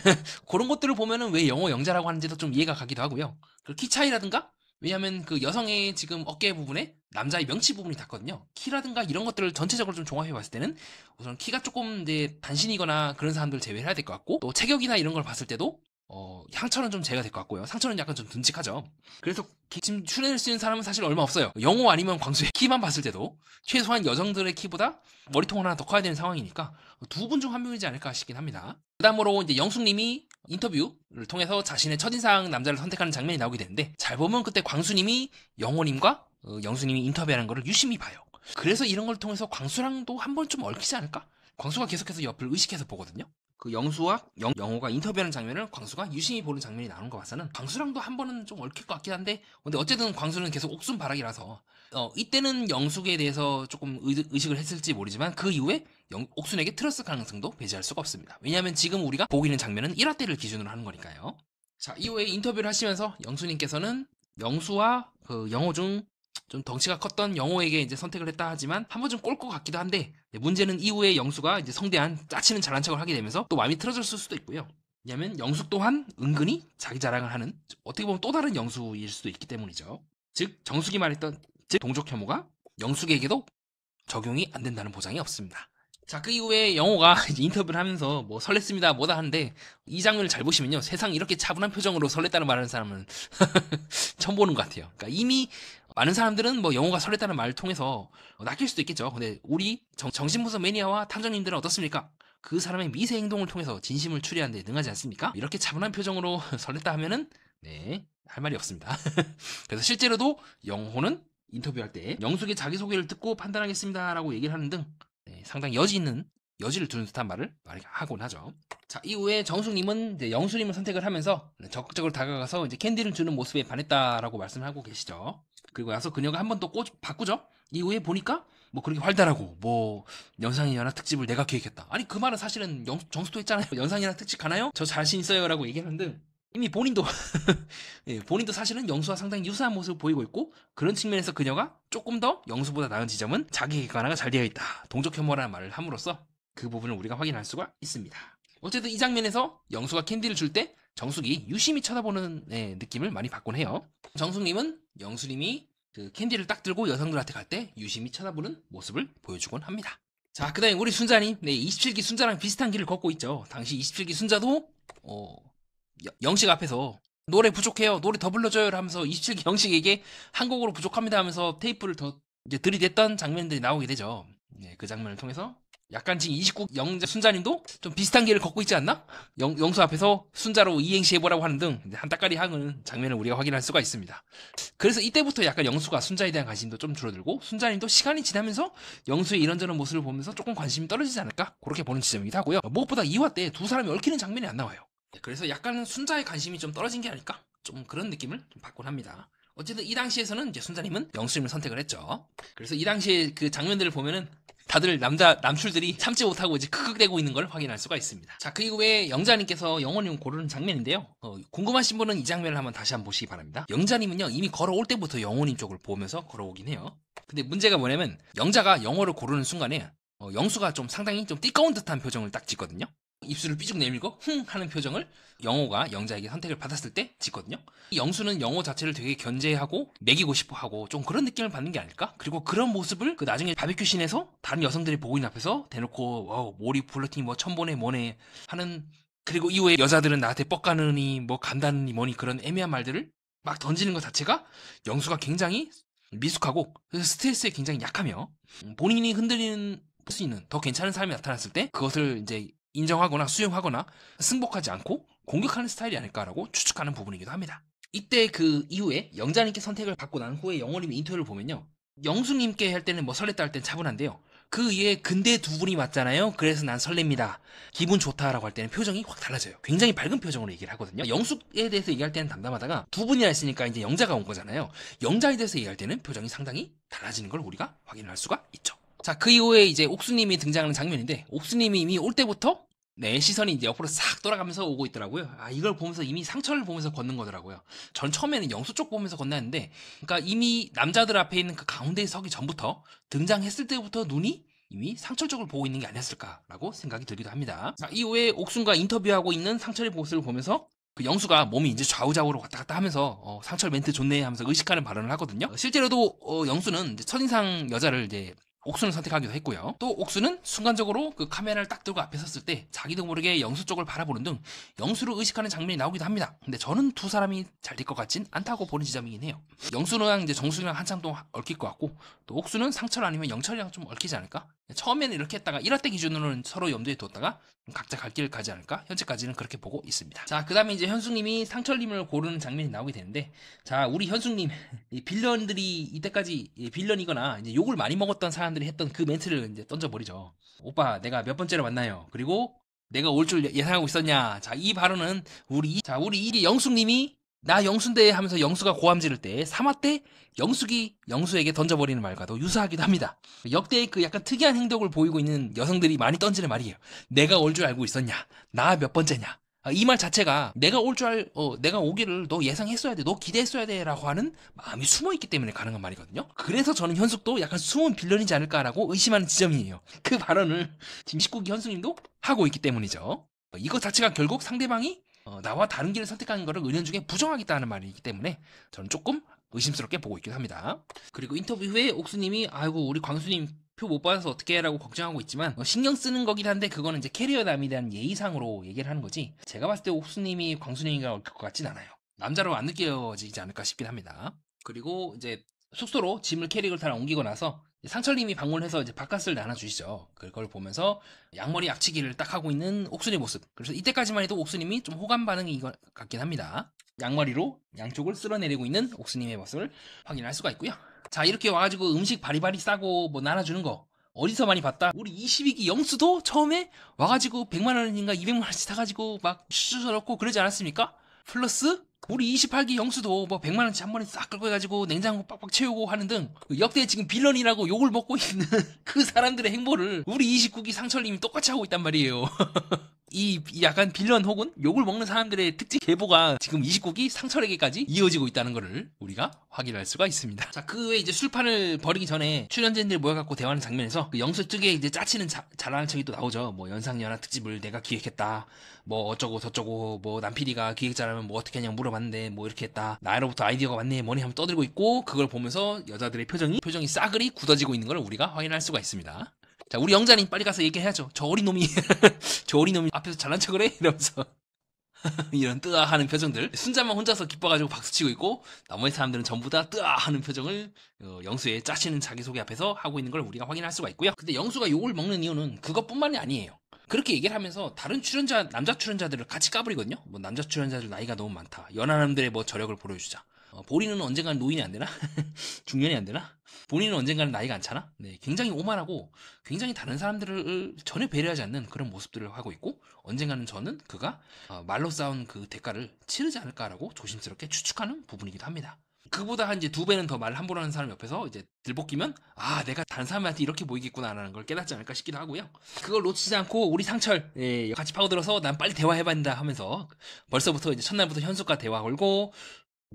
그런 것들을 보면은 왜 영어 영자라고 하는지도 좀 이해가 가기도 하고요. 그리고 키 차이라든가 왜냐하면 그 여성의 지금 어깨 부분에 남자의 명치 부분이 닿거든요. 키라든가 이런 것들을 전체적으로 좀 종합해 봤을 때는 우선 키가 조금 이제 단신이거나 그런 사람들 제외해야 될 것 같고 또 체격이나 이런 걸 봤을 때도 향처는 좀 제가 될 것 같고요. 상처는 약간 좀 듬직하죠. 그래서 지금 출연할 수 있는 사람은 사실 얼마 없어요. 영호 아니면 광수의 키만 봤을 때도 최소한 여성들의 키보다 머리통을 하나 더 커야 되는 상황이니까 두 분 중 한 명이지 않을까 싶긴 합니다. 그 다음으로 이제 영숙님이 인터뷰를 통해서 자신의 첫인상 남자를 선택하는 장면이 나오게 되는데 잘 보면 그때 광수님이 영호님과 영숙님이 인터뷰하는 거를 유심히 봐요. 그래서 이런 걸 통해서 광수랑도 한 번 좀 얽히지 않을까? 광수가 계속해서 옆을 의식해서 보거든요. 그 영수와 영호가 인터뷰하는 장면을 광수가 유심히 보는 장면이 나오는 거 봐서는 광수랑도 한 번은 좀 얽힐 것 같긴 한데 근데 어쨌든 광수는 계속 옥순바라기라서 이때는 영숙에 대해서 조금 의식을 했을지 모르지만 그 이후에 옥순에게 틀었을 가능성도 배제할 수가 없습니다. 왜냐하면 지금 우리가 보고 있는 장면은 1화 때를 기준으로 하는 거니까요. 자, 이후에 인터뷰를 하시면서 영수님께서는 영수와 그 영호 중 좀 덩치가 컸던 영호에게 이제 선택을 했다 하지만 한 번 좀 꼴 것 같기도 한데 문제는 이후에 영수가 이제 성대한 짜치는 잘난 척을 하게 되면서 또 마음이 틀어졌을 수도 있고요. 왜냐하면 영수 또한 은근히 자기 자랑을 하는 어떻게 보면 또 다른 영수일 수도 있기 때문이죠. 즉 정숙이 말했던 즉 동족 혐오가 영숙에게도 적용이 안 된다는 보장이 없습니다. 자, 그 이후에 영호가 이제 인터뷰를 하면서 뭐 설렜습니다 뭐다 하는데 이 장면을 잘 보시면요 세상 이렇게 차분한 표정으로 설렜다는 말하는 사람은 처음 보는 것 같아요. 그러니까 이미 많은 사람들은 뭐 영호가 설렜다는 말을 통해서 낚일 수도 있겠죠. 근데 우리 정신분석 매니아와 탐정님들은 어떻습니까? 그 사람의 미세 행동을 통해서 진심을 추리하는 데 능하지 않습니까? 이렇게 차분한 표정으로 설렜다 하면은 네, 할 말이 없습니다. 그래서 실제로도 영호는 인터뷰할 때 영숙의 자기소개를 듣고 판단하겠습니다라고 얘기를 하는 등 네, 상당히 여지를 두는 듯한 말을 하곤 하죠. 자, 이후에 정숙님은 이제 영수님을 선택을 하면서 적극적으로 다가가서 이제 캔디를 주는 모습에 반했다라고 말씀을 하고 계시죠. 그리고 나서 그녀가 한 번 또 바꾸죠. 이후에 보니까 뭐 그렇게 활달하고 뭐 연상의 연하 특집을 내가 기획했다. 아니 그 말은 사실은 정수도 했잖아요. 연상의 연하 특집 가나요? 저 자신 있어요라고 얘기하는데 이미 본인도 예, 본인도 사실은 영수와 상당히 유사한 모습을 보이고 있고 그런 측면에서 그녀가 조금 더 영수보다 나은 지점은 자기 객관화가 잘 되어 있다. 동족 혐오라는 말을 함으로써 그 부분을 우리가 확인할 수가 있습니다. 어쨌든 이 장면에서 영수가 캔디를 줄 때 정숙이 유심히 쳐다보는 느낌을 많이 받곤 해요. 정숙님은 영수님이 그 캔디를 딱 들고 여성들한테 갈 때 유심히 쳐다보는 모습을 보여주곤 합니다. 자, 그 다음에 우리 순자님, 27기 순자랑 비슷한 길을 걷고 있죠. 당시 27기 순자도 영식 앞에서 노래 부족해요, 노래 더 불러줘요 하면서 27기 영식에게 한 곡으로 부족합니다 하면서 테이프를 더 이제 들이댔던 장면들이 나오게 되죠. 네, 그 장면을 통해서 약간 지금 29 영자 순자님도 좀 비슷한 길을 걷고 있지 않나? 영수 앞에서 순자로 이행시 해보라고 하는 등 한따까리 하는 장면을 우리가 확인할 수가 있습니다. 그래서 이때부터 약간 영수가 순자에 대한 관심도 좀 줄어들고 순자님도 시간이 지나면서 영수의 이런저런 모습을 보면서 조금 관심이 떨어지지 않을까? 그렇게 보는 지점이기도 하고요. 무엇보다 2화 때 두 사람이 얽히는 장면이 안 나와요. 그래서 약간 순자의 관심이 좀 떨어진 게 아닐까? 좀 그런 느낌을 좀 받곤 합니다. 어쨌든 이 당시에서는 이제 순자님은 영수님을 선택을 했죠. 그래서 이 당시에 그 장면들을 보면은 다들 남출들이 참지 못하고 이제 크크대고 있는 걸 확인할 수가 있습니다. 자, 그 이후에 영자님께서 영호님 고르는 장면인데요. 궁금하신 분은 이 장면을 다시 한번 보시기 바랍니다. 영자님은요, 이미 걸어올 때부터 영호님 쪽을 보면서 걸어오긴 해요. 근데 문제가 뭐냐면, 영자가 영호를 고르는 순간에, 영수가 좀 상당히 좀 띠꺼운 듯한 표정을 딱 짓거든요. 입술을 삐죽 내밀고 흥 하는 표정을 영호가 영자에게 선택을 받았을 때 짓거든요. 영수는 영호 자체를 되게 견제하고 매기고 싶어 하고 좀 그런 느낌을 받는 게 아닐까? 그리고 그런 모습을 그 나중에 바비큐 씬에서 다른 여성들이 보고 있는 앞에서 대놓고 와우 몰입 플러팅 뭐 천보네 뭐네 하는, 그리고 이후에 여자들은 나한테 뻑가느니 뭐 간다느니 뭐니 그런 애매한 말들을 막 던지는 것 자체가 영수가 굉장히 미숙하고 스트레스에 굉장히 약하며 본인이 흔들리는 수 있는 더 괜찮은 사람이 나타났을 때 그것을 이제 인정하거나 수용하거나 승복하지 않고 공격하는 스타일이 아닐까라고 추측하는 부분이기도 합니다. 이때 그 이후에 영자님께 선택을 받고 난 후에 영호님의 인터뷰를 보면요. 영수님께 할 때는 뭐 설렜다 할 때는 차분한데요. 그 이에 근데 두 분이 맞잖아요. 그래서 난 설렙니다. 기분 좋다라고 할 때는 표정이 확 달라져요. 굉장히 밝은 표정으로 얘기를 하거든요. 영숙에 대해서 얘기할 때는 담담하다가 두 분이나 있으니까 이제 영자가 온 거잖아요. 영자에 대해서 얘기할 때는 표정이 상당히 달라지는 걸 우리가 확인할 수가 있죠. 자, 그 이후에 이제 옥수님이 등장하는 장면인데 옥수님이 이미 올 때부터 네, 시선이 이제 옆으로 싹 돌아가면서 오고 있더라고요. 아, 이걸 보면서 이미 상처를 보면서 걷는 거더라고요. 전 처음에는 영수 쪽 보면서 건너는데, 그러니까 이미 남자들 앞에 있는 그 가운데에 서기 전부터 등장했을 때부터 눈이 이미 상철 쪽을 보고 있는 게 아니었을까라고 생각이 들기도 합니다. 자, 이후에 옥순과 인터뷰하고 있는 상철의 모습을 보면서 그 영수가 몸이 이제 좌우좌우로 왔다 갔다 하면서 상철 멘트 좋네 하면서 의식하는 발언을 하거든요. 실제로도 영수는 이제 첫인상 여자를 이제 옥수는 선택하기도 했고요. 또 옥수는 순간적으로 그 카메라를 딱 들고 앞에 섰을 때 자기도 모르게 영수 쪽을 바라보는 등 영수를 의식하는 장면이 나오기도 합니다. 근데 저는 두 사람이 잘 될 것 같진 않다고 보는 지점이긴 해요. 영수랑 이제 정수랑 한참 동안 얽힐 것 같고 또 옥수는 상철 아니면 영철이랑 좀 얽히지 않을까? 처음에는 이렇게 했다가 1화 때 기준으로는 서로 염두에 뒀다가 각자 갈 길을 가지 않을까? 현재까지는 그렇게 보고 있습니다. 자, 그 다음에 이제 현숙님이 상철님을 고르는 장면이 나오게 되는데, 자, 우리 현숙님, 이 빌런들이 이때까지 빌런이거나 이제 욕을 많이 먹었던 사람들이 했던 그 멘트를 이제 던져버리죠. 오빠, 내가 몇 번째로 만나요? 그리고 내가 올 줄 예상하고 있었냐? 자, 이 발언은 우리 이 영숙님이 나 영수인데 하면서 영수가 고함 지를 때 3화 때 영숙이 영수에게 던져버리는 말과도 유사하기도 합니다. 역대의 그 약간 특이한 행동을 보이고 있는 여성들이 많이 던지는 말이에요. 내가 올 줄 알고 있었냐? 나 몇 번째냐? 이 말 자체가 내가 오기를 너 예상했어야 돼, 너 기대했어야 돼라고 하는 마음이 숨어 있기 때문에 가능한 말이거든요. 그래서 저는 현숙도 약간 숨은 빌런이지 않을까라고 의심하는 지점이에요. 그 발언을 지금 19기 현숙님도 하고 있기 때문이죠. 이것 자체가 결국 상대방이 나와 다른 길을 선택하는 것을 은연중에 부정하겠다는 말이기 때문에 저는 조금 의심스럽게 보고 있긴 합니다. 그리고 인터뷰 후에 옥수님이 아이고 우리 광수님 표 못 받아서 어떻게 해라고 걱정하고 있지만 신경 쓰는 거긴 한데 그거는 이제 캐리어남에 대한 예의상으로 얘기를 하는 거지 제가 봤을 때 옥수님이 광수님이가 올 것 같진 않아요. 남자로 안 느껴지지 않을까 싶긴 합니다. 그리고 이제 숙소로 짐을 캐릭을 다 옮기고 나서 상철님이 방문해서 이제 바깥을 나눠주시죠. 그걸 보면서 양머리 약치기를 딱 하고 있는 옥순의 모습. 그래서 이때까지만 해도 옥수님이 좀 호감 반응이 이거 같긴 합니다. 양머리로 양쪽을 쓸어내리고 있는 옥수님의 모습을 확인할 수가 있고요. 자, 이렇게 와가지고 음식 바리바리 싸고 뭐 나눠주는 거 어디서 많이 봤다? 우리 22기 영수도 처음에 와가지고 100만원인가 200만원씩 사가지고 막 슈슈 넣고 그러지 않았습니까? 플러스 우리 28기 영수도 뭐 100만원치 한 번에 싹 끌고 해가지고 냉장고 빡빡 채우고 하는 등 역대 지금 빌런이라고 욕을 먹고 있는 그 사람들의 행보를 우리 29기 상철님이 똑같이 하고 있단 말이에요. 이 약간 빌런 혹은 욕을 먹는 사람들의 특징 계보가 지금 29기 상철에게까지 이어지고 있다는 것을 우리가 확인할 수가 있습니다. 자, 그 외에 이제 술판을 벌이기 전에 출연진들이 모여갖고 대화하는 장면에서 그 영수 측에 이제 짜치는 잘하는 척이 또 나오죠. 뭐 연상연하 특집을 내가 기획했다. 뭐 어쩌고 저쩌고 뭐 남PD가 기획자라면 뭐 어떻게 하냐고 물어봤는데 뭐 이렇게 했다. 나로부터 아이디어가 왔네 뭐니 하면 떠들고 있고 그걸 보면서 여자들의 표정이 싸그리 굳어지고 있는 걸 우리가 확인할 수가 있습니다. 자, 우리 영자님 빨리 가서 얘기해야죠. 저 어린 놈이 저 어린 놈이 앞에서 잘난 척을 해? 이러면서 이런 뜨아 하는 표정들. 순자만 혼자서 기뻐가지고 박수치고 있고 나머지 사람들은 전부 다 뜨아 하는 표정을 영수의 짜치는 자기소개 앞에서 하고 있는 걸 우리가 확인할 수가 있고요. 근데 영수가 욕을 먹는 이유는 그것뿐만이 아니에요. 그렇게 얘기를 하면서 다른 남자 출연자들을 같이 까부리거든요. 뭐 남자 출연자들 나이가 너무 많다. 연하남들의 뭐 저력을 보여주자. 본인은 언젠가는 노인이 안 되나? 중년이 안 되나? 본인은 언젠가는 나이가 안 차나? 네, 굉장히 오만하고 굉장히 다른 사람들을 전혀 배려하지 않는 그런 모습들을 하고 있고 언젠가는 저는 그가 말로 쌓은 그 대가를 치르지 않을까라고 조심스럽게 추측하는 부분이기도 합니다. 그보다 한 이제 2배는 더 말 함부로 하는 사람 옆에서 이제 들볶이면 내가 다른 사람한테 이렇게 보이겠구나라는 걸 깨닫지 않을까 싶기도 하고요. 그걸 놓치지 않고 우리 상철 같이 파고들어서 난 빨리 대화해봐야 한다 하면서 벌써부터 이제 첫날부터 현숙과 대화 걸고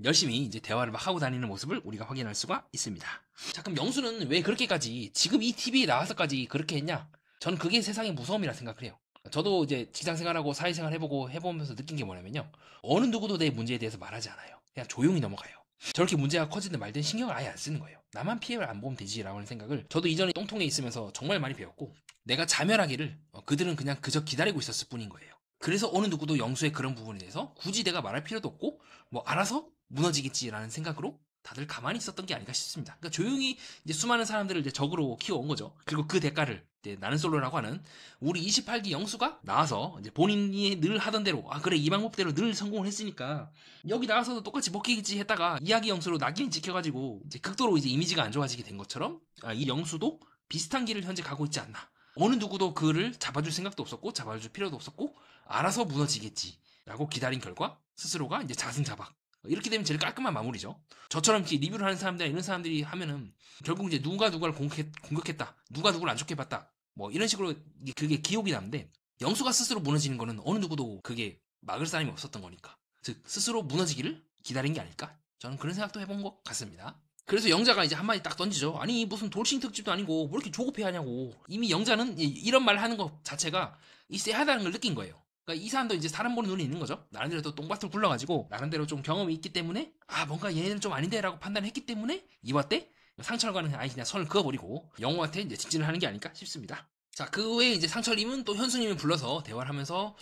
열심히 이제 대화를 막 하고 다니는 모습을 우리가 확인할 수가 있습니다. 자, 그럼 영수는 왜 그렇게까지 지금 이 TV에 나와서까지 그렇게 했냐? 저는 그게 세상의 무서움이라 생각을 해요. 저도 이제 직장생활하고 사회생활 해보면서 느낀 게 뭐냐면요. 어느 누구도 내 문제에 대해서 말하지 않아요. 그냥 조용히 넘어가요. 저렇게 문제가 커지든 말든 신경을 아예 안 쓰는 거예요. 나만 피해를 안 보면 되지라고 하는 생각을 저도 이전에 똥통에 있으면서 정말 많이 배웠고 내가 자멸하기를 그들은 그냥 그저 기다리고 있었을 뿐인 거예요. 그래서 어느 누구도 영수의 그런 부분에 대해서 굳이 내가 말할 필요도 없고 뭐 알아서 무너지겠지라는 생각으로 다들 가만히 있었던 게 아닌가 싶습니다. 그러니까 조용히 이제 수많은 사람들을 이제 적으로 키워온 거죠. 그리고 그 대가를 이제 나는 솔로라고 하는 우리 28기 영수가 나와서 이제 본인이 늘 하던 대로 아 그래 이 방법대로 늘 성공을 했으니까 여기 나와서도 똑같이 먹히겠지 했다가 이야기 영수로 낙인 찍혀가지고 이제 극도로 이제 이미지가 안 좋아지게 된 것처럼 이 영수도 비슷한 길을 현재 가고 있지 않나. 어느 누구도 그를 잡아줄 생각도 없었고 잡아줄 필요도 없었고 알아서 무너지겠지라고 기다린 결과 스스로가 이제 자승자박. 이렇게 되면 제일 깔끔한 마무리죠. 저처럼 이렇게 리뷰를 하는 사람들 이런 사람들이 하면은 결국 이제 누가 누가를 공격했다, 누가 누구를 안 좋게 봤다, 뭐 이런 식으로 그게 기억이 남는데 영수가 스스로 무너지는 거는 어느 누구도 그게 막을 사람이 없었던 거니까 즉 스스로 무너지기를 기다린 게 아닐까? 저는 그런 생각도 해본 것 같습니다. 그래서 영자가 이제 한마디 딱 던지죠. 아니 무슨 돌싱 특집도 아니고 뭐 이렇게 조급해하냐고. 이미 영자는 이런 말 하는 것 자체가 이 쎄하다는 걸 느낀 거예요. 그러니까 이 사람도 이제 사람 보는 눈이 있는 거죠. 나름대로 또 똥밭을 굴러가지고 나름대로 좀 경험이 있기 때문에 아 뭔가 얘는 좀 아닌데라고 판단했기 때문에 이와 때 상철과는 아예 그냥 선을 그어버리고 영호한테 이제 직진을 하는 게 아닐까 싶습니다. 자, 그 외에 이제 상철님은 또 현수님을 불러서 대화를 하면서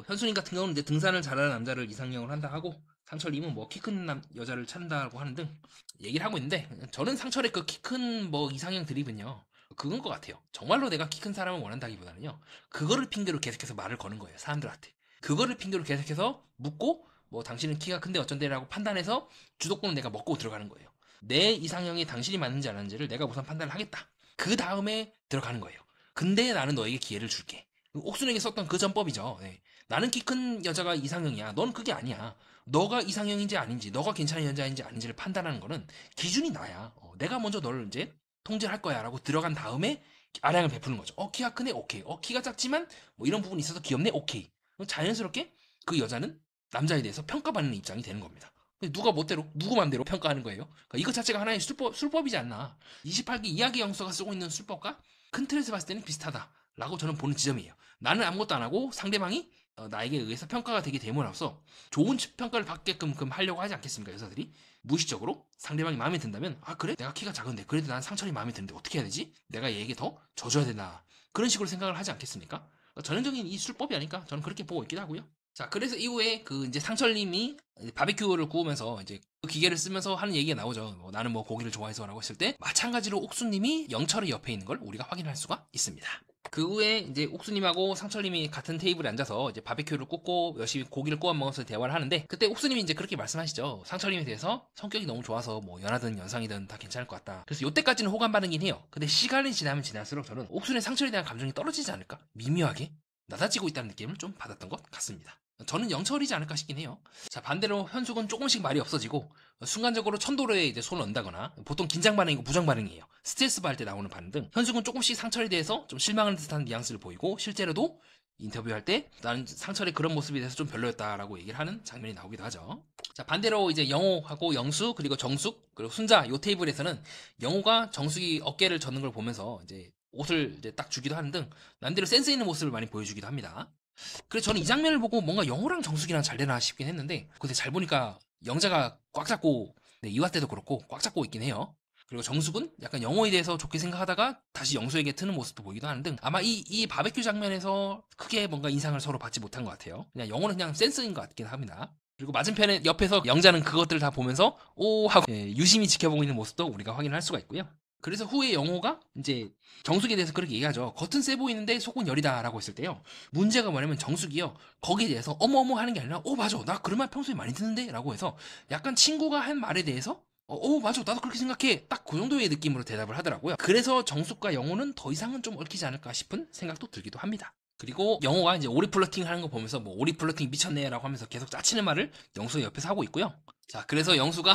현수님 같은 경우는 이제 등산을 잘하는 남자를 이상형을 한다 하고 상철님은 뭐 키 큰 여자를 찾는다고 하는 등 얘기를 하고 있는데 저는 상철의 그 키 큰 뭐 이상형 드립은요. 그건 것 같아요. 정말로 내가 키 큰 사람을 원한다기보다는요. 그거를 핑계로 계속해서 말을 거는 거예요. 사람들한테. 그거를 핑계로 계속해서 묻고 뭐 당신은 키가 큰데 어쩐데라고 판단해서 주도권을 내가 먹고 들어가는 거예요. 내 이상형이 당신이 맞는지 안 맞는지를 내가 우선 판단을 하겠다. 그 다음에 들어가는 거예요. 근데 나는 너에게 기회를 줄게. 옥순에게 썼던 그 전법이죠. 네. 나는 키 큰 여자가 이상형이야. 넌 그게 아니야. 너가 이상형인지 아닌지, 너가 괜찮은 여자인지 아닌지를 판단하는 거는 기준이 나야. 내가 먼저 너를 이제 통제를 할 거야 라고 들어간 다음에 아량을 베푸는 거죠. 키가 크네? 오케이. 키가 작지만 뭐 이런 부분이 있어서 귀엽네? 오케이. 자연스럽게 그 여자는 남자에 대해서 평가받는 입장이 되는 겁니다. 누가 멋대로 누구 맘대로 평가하는 거예요. 그러니까 이것 자체가 하나의 술법이지 않나. 28기 이야기 영수가 쓰고 있는 술법과 큰 틀에서 봤을 때는 비슷하다라고 저는 보는 지점이에요. 나는 아무것도 안 하고 상대방이 나에게 의해서 평가가 되게 됨으로써 좋은 평가를 받게끔 하려고 하지 않겠습니까? 여자들이 무의식적으로 상대방이 마음에 든다면 아 그래? 내가 키가 작은데 그래도 난 상철이 마음에 드는데 어떻게 해야 되지? 내가 얘에게 더 져줘야 되나 그런 식으로 생각을 하지 않겠습니까? 그러니까 전형적인 이 술법이 아닐까 저는 그렇게 보고 있기도 하고요. 자, 그래서 이후에 그 이제 상철님이 바베큐를 구우면서 이제 그 기계를 쓰면서 하는 얘기가 나오죠. 나는 뭐 고기를 좋아해서라고 했을 때 마찬가지로 옥수님이 영철의 옆에 있는 걸 우리가 확인할 수가 있습니다. 그 후에 이제 옥수님하고 상철님이 같은 테이블에 앉아서 이제 바베큐를 굽고 열심히 고기를 구워 먹으면서 대화를 하는데 그때 옥수님이 이제 그렇게 말씀하시죠. 상철님에 대해서 성격이 너무 좋아서 뭐 연하든 연상이든 다 괜찮을 것 같다. 그래서 요때까지는 호감 반응이긴 해요. 근데 시간이 지나면 지날수록 저는 옥순의 상철에 대한 감정이 떨어지지 않을까? 미묘하게 낮아지고 있다는 느낌을 좀 받았던 것 같습니다. 저는 영철이지 않을까 싶긴 해요. 자, 반대로 현숙은 조금씩 말이 없어지고 순간적으로 천도로에 이제 손을 얹다거나 보통 긴장 반응이고 부정 반응이에요. 스트레스 받을 때 나오는 반응 등 현숙은 조금씩 상철에 대해서 좀 실망하는 듯한 뉘앙스를 보이고 실제로도 인터뷰할 때 나는 상철의 그런 모습에 대해서 좀 별로였다라고 얘기를 하는 장면이 나오기도 하죠. 자, 반대로 이제 영호하고 영수 그리고 정숙 그리고 순자 요 테이블에서는 영호가 정숙이 어깨를 젓는 걸 보면서 이제 옷을 이제 딱 주기도 하는 등 남대로 센스 있는 모습을 많이 보여주기도 합니다. 그래서 저는 이 장면을 보고 뭔가 영호랑 정숙이랑 잘 되나 싶긴 했는데 근데 잘 보니까 영자가 꽉 잡고 이화 때도 그렇고 꽉 잡고 있긴 해요. 그리고 정숙은 약간 영호에 대해서 좋게 생각하다가 다시 영수에게 트는 모습도 보이기도 하는 등 아마 이 바베큐 장면에서 크게 뭔가 인상을 서로 받지 못한 것 같아요. 그냥 영호는 그냥 센스인 것 같긴 합니다. 그리고 맞은편에 옆에서 영자는 그것들을 다 보면서 오 하고 유심히 지켜보고 있는 모습도 우리가 확인할 수가 있고요. 그래서 후에 영호가 이제 정숙에 대해서 그렇게 얘기하죠. 겉은 세 보이는데 속은 열이다라고 했을 때요. 문제가 뭐냐면 정숙이요. 거기에 대해서 어머어머 하는 게 아니라 맞아. 나 그런 말 평소에 많이 듣는데? 라고 해서 약간 친구가 한 말에 대해서 맞아. 나도 그렇게 생각해. 딱 그 정도의 느낌으로 대답을 하더라고요. 그래서 정숙과 영호는 더 이상은 좀 얽히지 않을까 싶은 생각도 들기도 합니다. 그리고 영호가 이제 오리 플러팅 하는 거 보면서 뭐 오리 플러팅 미쳤네 라고 하면서 계속 짜치는 말을 영수가 옆에서 하고 있고요. 자, 그래서 영수가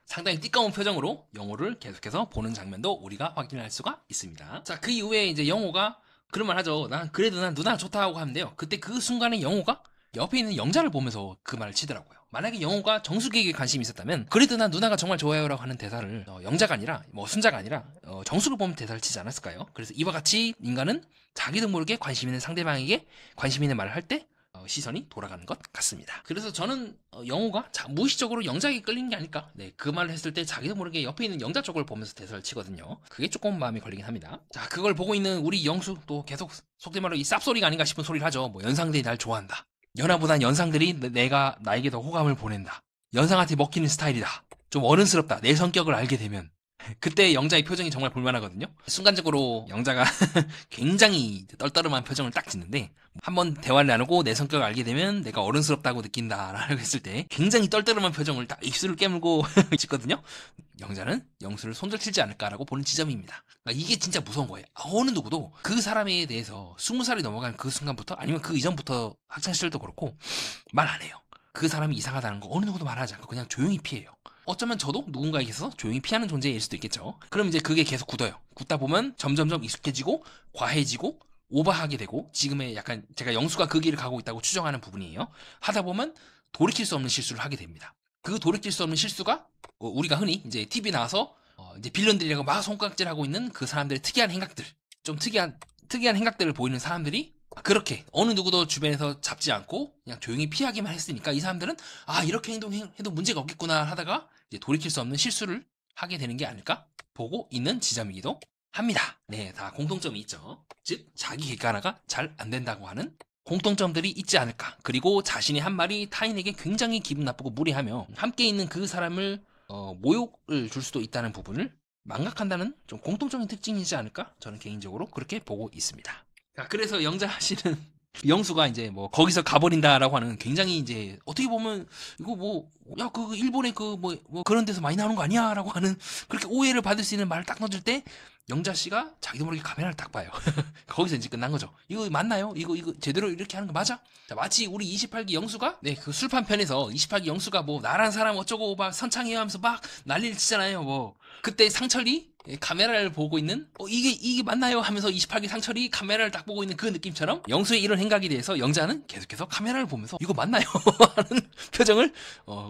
상당히 띠까운 표정으로 영호를 계속해서 보는 장면도 우리가 확인할 수가 있습니다. 자, 그 이후에 이제 영호가 그런 말 하죠. 그래도 난 누나 좋다고 하는데요. 그때 그 순간에 영호가 옆에 있는 영자를 보면서 그 말을 치더라고요. 만약에 영호가 정숙에게 관심이 있었다면 그래도 난 누나가 정말 좋아요라고 하는 대사를 영자가 아니라 뭐 순자가 아니라 정숙을 보면 대사를 치지 않았을까요? 그래서 이와 같이 인간은 자기도 모르게 관심 있는 상대방에게 관심 있는 말을 할 때 시선이 돌아가는 것 같습니다. 그래서 저는 영호가 무의식적으로 영자에게 끌리는 게 아닐까? 네, 그 말을 했을 때 자기도 모르게 옆에 있는 영자 쪽을 보면서 대사를 치거든요. 그게 조금 마음에 걸리긴 합니다. 자, 그걸 보고 있는 우리 영수 또 계속 속된 말로 이 쌉소리가 아닌가 싶은 소리를 하죠. 뭐 연상들이 날 좋아한다. 연하보단 연상들이 나에게 더 호감을 보낸다. 연상한테 먹히는 스타일이다. 좀 어른스럽다. 내 성격을 알게 되면. 그때 영자의 표정이 정말 볼만하거든요. 순간적으로 영자가 굉장히 떨떠름한 표정을 딱 짓는데, 한번 대화를 나누고 내 성격을 알게 되면 내가 어른스럽다고 느낀다라고 했을 때 굉장히 떨떠름한 표정을 딱 입술을 깨물고 짓거든요. 영자는 영수를 손절치지 않을까라고 보는 지점입니다. 그러니까 이게 진짜 무서운 거예요. 어느 누구도 그 사람에 대해서 20살이 넘어간 그 순간부터, 아니면 그 이전부터 학창시절도 그렇고 말 안 해요. 그 사람이 이상하다는 거 어느 누구도 말하지 않고 그냥 조용히 피해요. 어쩌면 저도 누군가에게서 조용히 피하는 존재일 수도 있겠죠. 그럼 이제 그게 계속 굳어요. 굳다 보면 점점점 익숙해지고 과해지고 오버하게 되고, 지금의 약간 제가 영수가 그 길을 가고 있다고 추정하는 부분이에요. 하다 보면 돌이킬 수 없는 실수를 하게 됩니다. 그 돌이킬 수 없는 실수가 우리가 흔히 이제 TV 나와서 이제 빌런들이라고 막 손가락질하고 있는 그 사람들의 특이한 행각들, 좀 특이한 행각들을 보이는 사람들이 그렇게 어느 누구도 주변에서 잡지 않고 그냥 조용히 피하기만 했으니까, 이 사람들은 이렇게 행동해도 문제가 없겠구나 하다가 이제 돌이킬 수 없는 실수를 하게 되는 게 아닐까 보고 있는 지점이기도 합니다. 네, 다 공통점이 있죠. 즉 자기 객관화가 잘 안 된다고 하는 공통점들이 있지 않을까. 그리고 자신의 한 말이 타인에게 굉장히 기분 나쁘고 무례하며 함께 있는 그 사람을 모욕을 줄 수도 있다는 부분을 망각한다는 좀 공통적인 특징이지 않을까, 저는 개인적으로 그렇게 보고 있습니다. 자, 그래서 영자 씨는 영수가 이제 뭐 거기서 가버린다라고 하는, 굉장히 이제 어떻게 보면 이거 뭐 야 그 일본의 그 뭐 그런 데서 많이 나오는 거 아니야라고 하는, 그렇게 오해를 받을 수 있는 말을 딱 던질 때 영자 씨가 자기도 모르게 카메라를 딱 봐요. 거기서 이제 끝난 거죠. 이거 맞나요? 이거 제대로 이렇게 하는 거 맞아? 자, 마치 우리 28기 영수가 그 술판 편에서 28기 영수가 뭐 나란 사람 어쩌고 막 선창해요 하면서 막 난리를 치잖아요. 뭐 그때 상철이 카메라를 보고 있는, 이게 맞나요? 하면서 28기 상철이 카메라를 딱 보고 있는 그 느낌처럼, 영수의 이런 행각에 대해서 영자는 계속해서 카메라를 보면서 이거 맞나요? 하는 표정을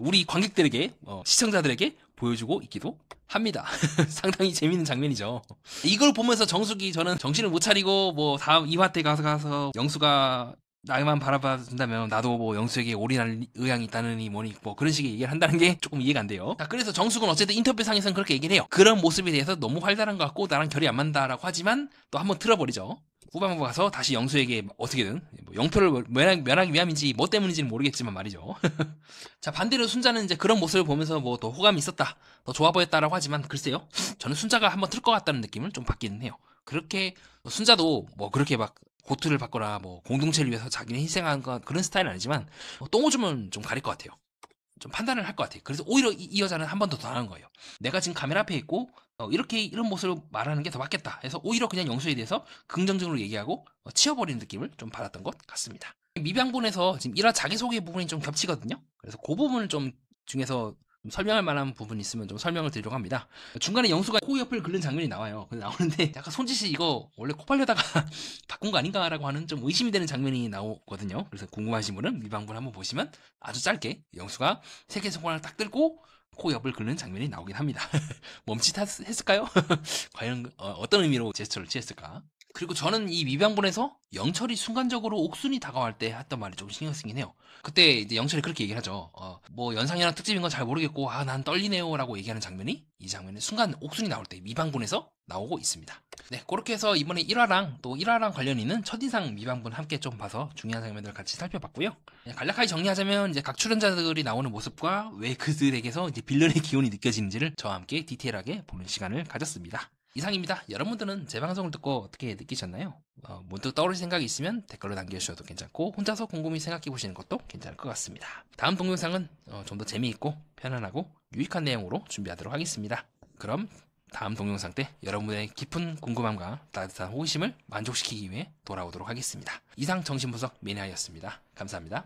우리 관객들에게, 시청자들에게 보여주고 있기도 합니다. 상당히 재밌는 장면이죠. 이걸 보면서 정숙이, 저는 정신을 못 차리고 뭐 다음 2화 때 가서 영수가 나만 바라봐 준다면 나도 뭐 영수에게 올인할 의향이 있다느니 뭐니 뭐 그런 식의 얘기를 한다는 게 조금 이해가 안 돼요. 자, 그래서 정숙은 어쨌든 인터뷰상에서는 그렇게 얘기를 해요. 그런 모습에 대해서 너무 활달한 것 같고 나랑 결이 안 맞는다라고 하지만 또 한번 틀어버리죠. 후반부 가서 다시 영수에게 어떻게든 뭐 영표를 면하기 위함인지 뭐 때문인지는 모르겠지만 말이죠. 자, 반대로 순자는 이제 그런 모습을 보면서 뭐 더 호감이 있었다, 더 좋아 보였다라고 하지만, 글쎄요, 저는 순자가 한번 틀 것 같다는 느낌을 좀 받기는 해요. 그렇게 순자도 뭐 그렇게 막 고투를 받거나 뭐 공동체를 위해서 자기는 희생한 그런 스타일은 아니지만, 똥오줌은 좀 가릴 것 같아요. 좀 판단을 할 것 같아요. 그래서 오히려 이 여자는 한 번 더 나은 거예요. 내가 지금 카메라 앞에 있고 이런 모습을 말하는 게 더 맞겠다 해서 오히려 그냥 영수에 대해서 긍정적으로 얘기하고 치워버리는 느낌을 좀 받았던 것 같습니다. 미방분에서 지금 1화 자기소개 부분이 좀 겹치거든요. 그래서 그 부분을 좀 중에서 좀 설명할 만한 부분이 있으면 좀 설명을 드리려고 합니다. 중간에 영수가 코 옆을 긁는 장면이 나와요. 근데 나오는데 약간 손짓이 이거 원래 코 팔려다가 바꾼 거 아닌가라고 하는 좀 의심이 되는 장면이 나오거든요. 그래서 궁금하신 분은 미방분 한번 보시면 아주 짧게 영수가 세계 손가락을 딱 들고 코 옆을 긁는 장면이 나오긴 합니다. 멈칫했을까요? 과연 어떤 의미로 제스처를 취했을까? 그리고 저는 이 미방분에서 영철이 순간적으로 옥순이 다가갈 때 했던 말이 좀 신경 쓰긴 해요. 그때 이제 영철이 그렇게 얘기를 하죠. 뭐 연상이랑 특집인 건 잘 모르겠고 난 떨리네요 라고 얘기하는 장면이, 이 장면은 순간 옥순이 나올 때 미방분에서 나오고 있습니다. 네, 그렇게 해서 이번에 1화랑 또 1화랑 관련 있는 첫인상 미방분 함께 좀 봐서 중요한 장면들을 같이 살펴봤고요. 간략하게 정리하자면 이제 각 출연자들이 나오는 모습과 왜 그들에게서 이제 빌런의 기운이 느껴지는지를 저와 함께 디테일하게 보는 시간을 가졌습니다. 이상입니다. 여러분들은 제 방송을 듣고 어떻게 느끼셨나요? 문득 떠오르신 생각이 있으면 댓글로 남겨주셔도 괜찮고, 혼자서 곰곰이 생각해보시는 것도 괜찮을 것 같습니다. 다음 동영상은 좀 더 재미있고 편안하고 유익한 내용으로 준비하도록 하겠습니다. 그럼 다음 동영상 때 여러분의 깊은 궁금함과 따뜻한 호기심을 만족시키기 위해 돌아오도록 하겠습니다. 이상 정신분석 매니아였습니다. 감사합니다.